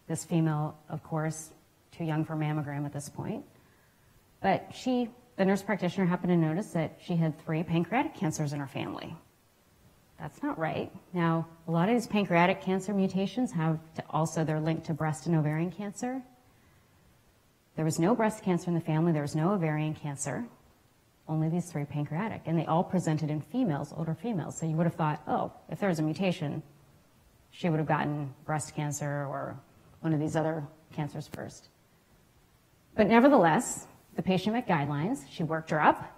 B: this female, of course, too young for mammogram at this point, but the nurse practitioner happened to notice that she had 3 pancreatic cancers in her family. That's not right. Now, a lot of these pancreatic cancer mutations they're linked to breast and ovarian cancer. There was no breast cancer in the family, there was no ovarian cancer, only these 3 pancreatic, and they all presented in females, older females. So you would have thought, oh, if there was a mutation, she would have gotten breast cancer or one of these other cancers first. But nevertheless, the patient met guidelines, she worked her up.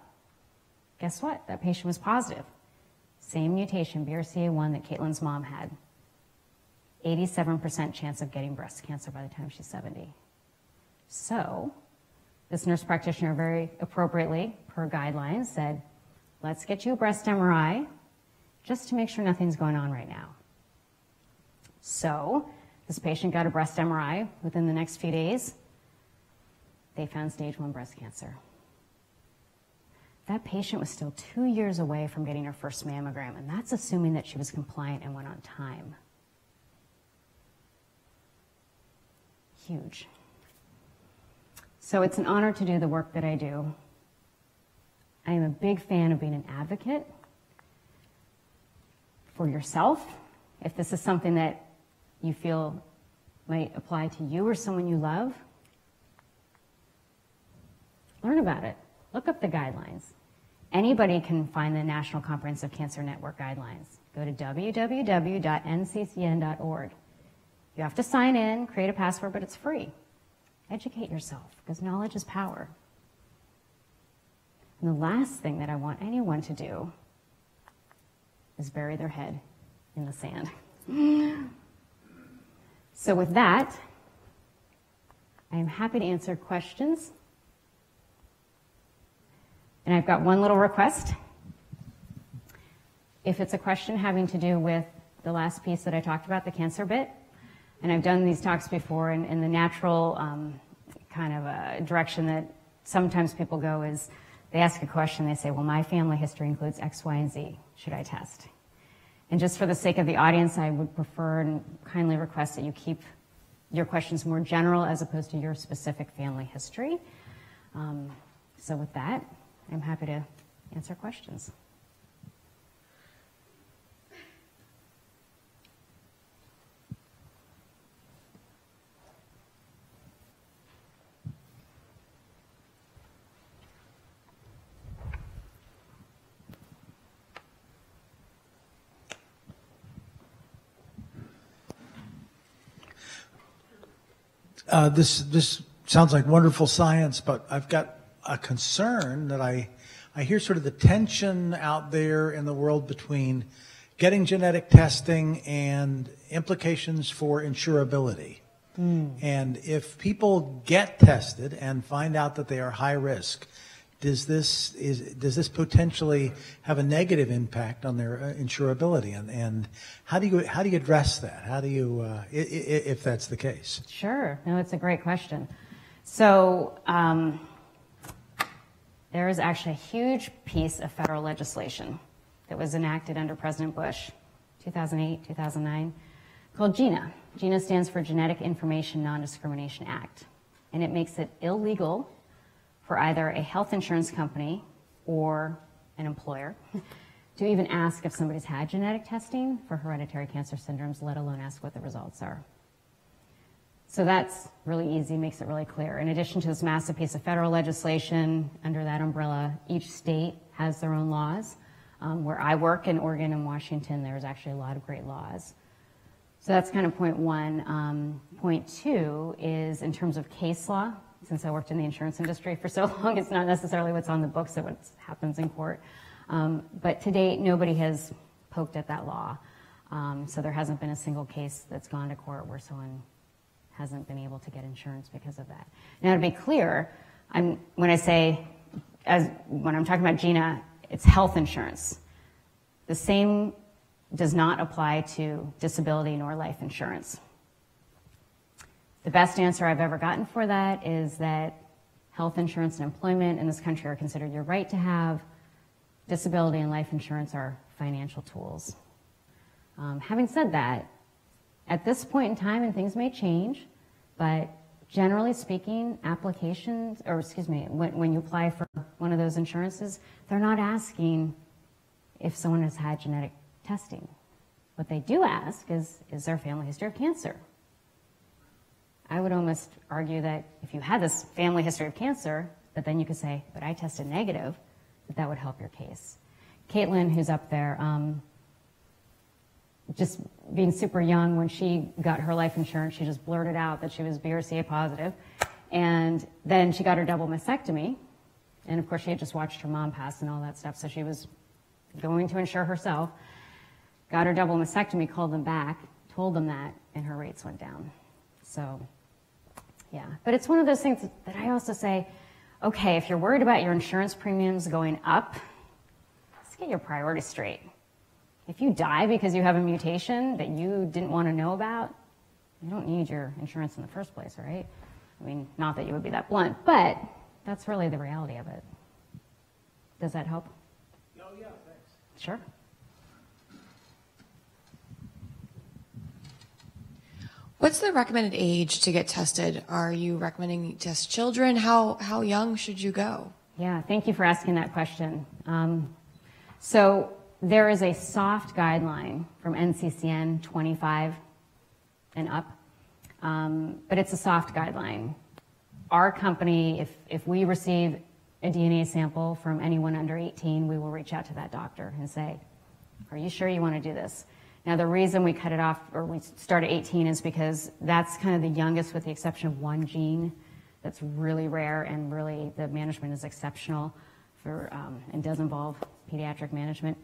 B: Guess what? That patient was positive. Same mutation, BRCA1 that Caitlin's mom had. 87% chance of getting breast cancer by the time she's 70. So this nurse practitioner very appropriately, per guidelines, said, let's get you a breast MRI just to make sure nothing's going on right now. So this patient got a breast MRI. Within the next few days, they found stage 1 breast cancer. That patient was still 2 years away from getting her first mammogram, and that's assuming that she was compliant and went on time. Huge. So it's an honor to do the work that I do. I am a big fan of being an advocate for yourself. If this is something that you feel might apply to you or someone you love, learn about it. Look up the guidelines. Anybody can find the National Comprehensive Cancer Network guidelines. Go to www.nccn.org. You have to sign in, create a password, but it's free. Educate yourself, because knowledge is power. And the last thing that I want anyone to do is bury their head in the sand. So with that, I am happy to answer questions. And I've got one little request. if it's a question having to do with the last piece that I talked about, the cancer bit, and I've done these talks before, and the natural kind of a direction that sometimes people go is they ask a question, they say, well, my family history includes X, Y, and Z. Should I test? And just for the sake of the audience, I would prefer and kindly request that you keep your questions more general as opposed to your specific family history. So with that, I'm happy to answer questions.
H: This sounds like wonderful science, but I've got a concern that I hear sort of the tension out there in the world between getting genetic testing and implications for insurability. And if people get tested and find out that they are high risk, does this potentially have a negative impact on their insurability? And how do you address that? How do you if that's the case?
B: Sure. No, it's a great question. So there is actually a huge piece of federal legislation that was enacted under President Bush, 2008, 2009, called GINA. GINA stands for Genetic Information Non-Discrimination Act, and it makes it illegal for either a health insurance company or an employer to even ask if somebody's had genetic testing for hereditary cancer syndromes, let alone ask what the results are. So that's really easy, makes it really clear. In addition to this massive piece of federal legislation, under that umbrella, each state has their own laws. Where I work in Oregon and Washington, there's actually a lot of great laws. So that's kind of point one. Point two is in terms of case law. Since I worked in the insurance industry for so long, it's not necessarily what's on the books of what happens in court. But to date, nobody has poked at that law. So there hasn't been a single case that's gone to court where someone hasn't been able to get insurance because of that. Now, to be clear, when I'm talking about GINA, it's health insurance. The same does not apply to disability nor life insurance. The best answer I've ever gotten for that is that health insurance and employment in this country are considered your right to have. Disability and life insurance are financial tools. Having said that, at this point in time, and things may change, but generally speaking, applications, or excuse me, when you apply for one of those insurances, they're not asking if someone has had genetic testing. What they do ask is there a family history of cancer? I would almost argue that if you had this family history of cancer, that then you could say, but I tested negative, that would help your case. Caitlin, who's up there, just being super young, when she got her life insurance, she just blurted out that she was BRCA positive. And then she got her double mastectomy. And of course, she had just watched her mom pass and all that stuff, so she was going to insure herself. Got her double mastectomy, called them back, told them that, and her rates went down. So, yeah. But it's one of those things that I also say, okay, if you're worried about your insurance premiums going up, let's get your priorities straight. If you die because you have a mutation that you didn't want to know about, you don't need your insurance in the first place, right? I mean, not that you would be that blunt, but that's really the reality of it. Does that help?
H: Oh, yeah, thanks.
B: Sure.
I: What's the recommended age to get tested? Are you recommending test children? How young should you go?
B: Yeah, thank you for asking that question. So there is a soft guideline from NCCN 25 and up, but it's a soft guideline. Our company, if we receive a DNA sample from anyone under 18, we will reach out to that doctor and say, are you sure you want to do this? Now, the reason we cut it off, or we start at 18, is because that's kind of the youngest, with the exception of one gene that's really rare, and really the management is exceptional for, and does involve pediatric management.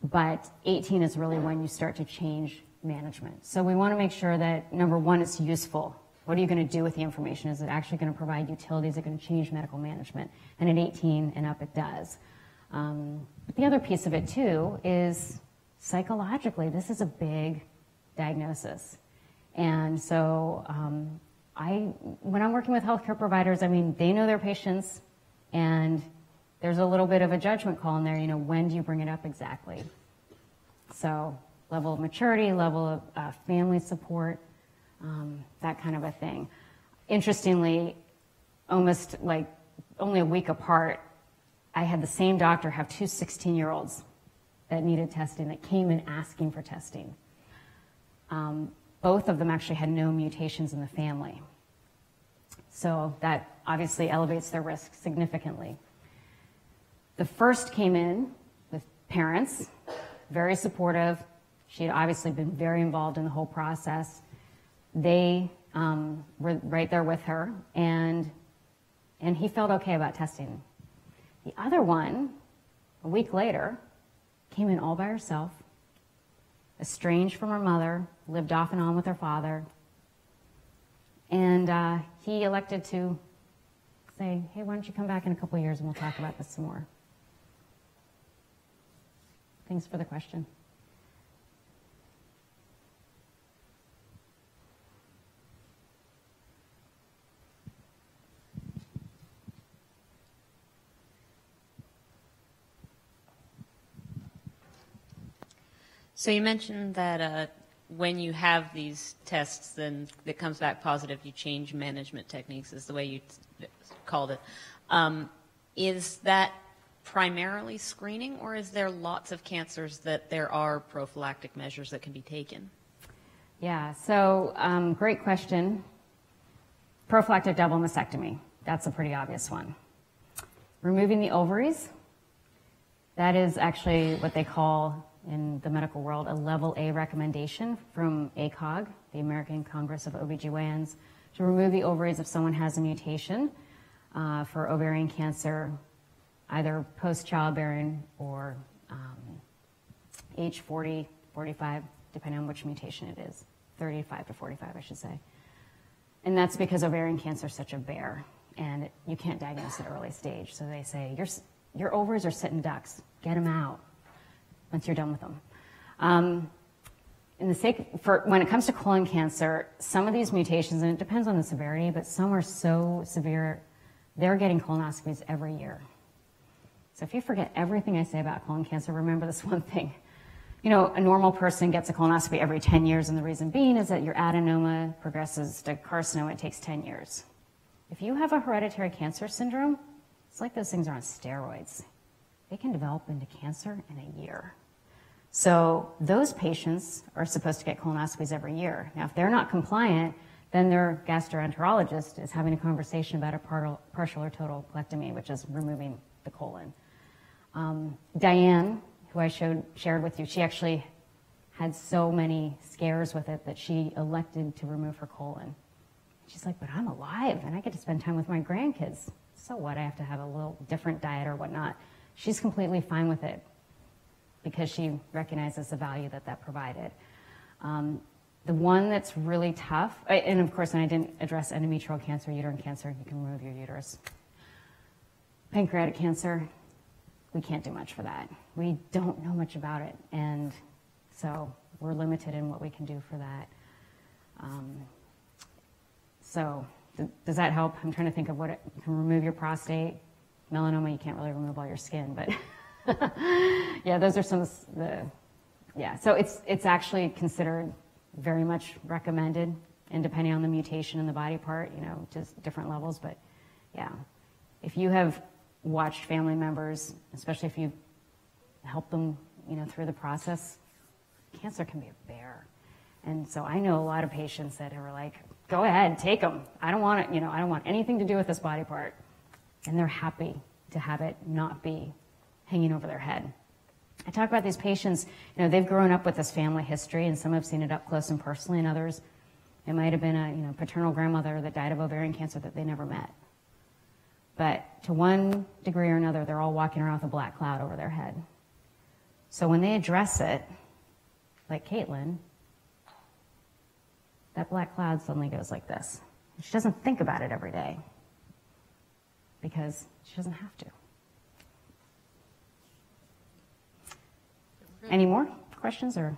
B: But 18 is really when you start to change management. So we want to make sure that, number one, it's useful. What are you going to do with the information? Is it actually going to provide utility? Is it going to change medical management? And at 18 and up, it does. But the other piece of it too is psychologically, this is a big diagnosis. And so when I'm working with healthcare providers, I mean, they know their patients, and there's a little bit of a judgment call in there, you know, when do you bring it up exactly? So level of maturity, level of family support, that kind of a thing. Interestingly, almost like only a week apart, I had the same doctor have two 16-year-olds that needed testing, that came in asking for testing. Both of them actually had no mutations in the family. So that obviously elevates their risk significantly. The first came in with parents, very supportive. She had obviously been very involved in the whole process. They were right there with her, and he felt okay about testing. The other one, a week later, came in all by herself, estranged from her mother, lived off and on with her father, and he elected to say, hey, why don't you come back in a couple of years and we'll talk about this some more. Thanks for the question.
J: So you mentioned that when you have these tests, then it comes back positive, you change management techniques, is the way you called it. Is that primarily screening, or is there lots of cancers that there are prophylactic measures that can be taken?
B: Yeah, so great question. Prophylactic double mastectomy, that's a pretty obvious one. Removing the ovaries, that is actually what they call in the medical world a level A recommendation from ACOG, the American Congress of OBGYNs, to remove the ovaries if someone has a mutation for ovarian cancer, either post-childbearing or age 40, 45, depending on which mutation it is, 35 to 45, I should say. And that's because ovarian cancer is such a bear, and you can't diagnose it early stage. So they say, your ovaries are sitting ducks, get them out once you're done with them. When it comes to colon cancer, some of these mutations, and it depends on the severity, but some are so severe, they're getting colonoscopies every year. So if you forget everything I say about colon cancer, remember this one thing. You know, a normal person gets a colonoscopy every 10 years, and the reason being is that your adenoma progresses to carcinoma. It takes 10 years. If you have a hereditary cancer syndrome, it's like those things are on steroids. They can develop into cancer in a year. So those patients are supposed to get colonoscopies every year. Now, if they're not compliant, then their gastroenterologist is having a conversation about a partial or total colectomy, which is removing the colon. Diane, who I shared with you, she actually had so many scares with it that she elected to remove her colon. She's like, but I'm alive and I get to spend time with my grandkids. So what? I have to have a little different diet or whatnot. She's completely fine with it because she recognizes the value that that provided. The one that's really tough, and of course, I didn't address endometrial cancer, uterine cancer, you can remove your uterus. Pancreatic cancer, we can't do much for that. We don't know much about it, and so we're limited in what we can do for that. So does that help? I'm trying to think of what you can remove your prostate. Melanoma, you can't really remove all your skin, but yeah, those are some of so it's actually considered very much recommended, and depending on the mutation in the body part, you know, just different levels, but yeah. If you have watched family members, especially if you help them, you know, through the process, cancer can be a bear. And so I know a lot of patients that are like, go ahead, take them. I don't want it, you know, I don't want anything to do with this body part. And they're happy to have it not be hanging over their head. I talk about these patients, you know, they've grown up with this family history, and some have seen it up close and personally, and others, it might have been a, you know, paternal grandmother that died of ovarian cancer that they never met. But to one degree or another, they're all walking around with a black cloud over their head. So when they address it, like Caitlin, that black cloud suddenly goes like this. She doesn't think about it every day because she doesn't have to. Any more questions or?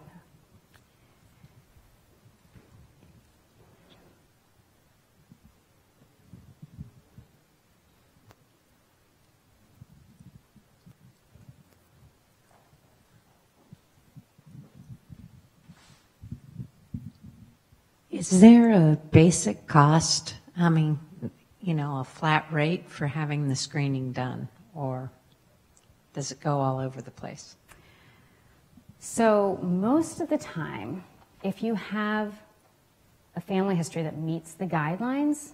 K: Is there a basic cost, I mean, you know, a flat rate for having the screening done, or does it go all over the place?
B: So most of the time, if you have a family history that meets the guidelines,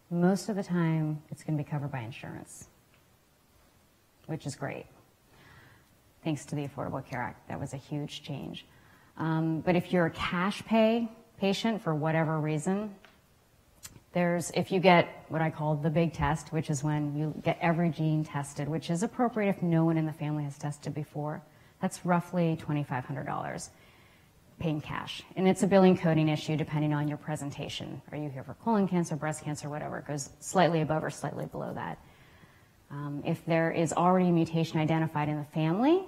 B: most of the time it's going to be covered by insurance, which is great. Thanks to the Affordable Care Act, that was a huge change. But if you're a cash pay patient for whatever reason, if you get what I call the big test, which is when you get every gene tested, which is appropriate if no one in the family has tested before, that's roughly $2,500 paying cash. And it's a billing coding issue depending on your presentation. Are you here for colon cancer, breast cancer, whatever? It goes slightly above or slightly below that. If there is already a mutation identified in the family,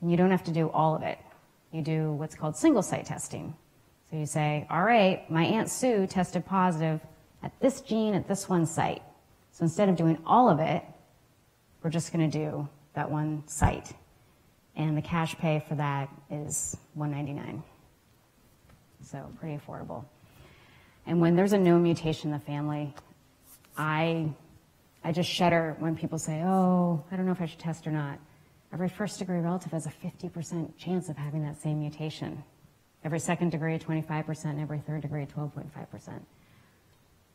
B: then you don't have to do all of it. You do what's called single site testing. So you say, all right, my Aunt Sue tested positive at this gene at this one site. So instead of doing all of it, we're just going to do that one site. And the cash pay for that is $199. So pretty affordable. And when there's a known mutation in the family, I just shudder when people say, oh, I don't know if I should test or not. Every first-degree relative has a 50% chance of having that same mutation. Every second degree, 25%, every third degree, 12.5%.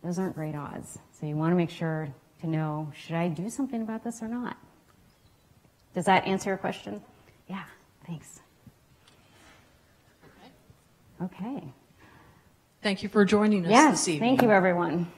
B: Those aren't great odds. So you want to make sure to know, should I do something about this or not? Does that answer your question? Yeah, thanks.
L: Okay. Thank you for joining us
B: yes,
L: this evening.
B: Thank you, everyone.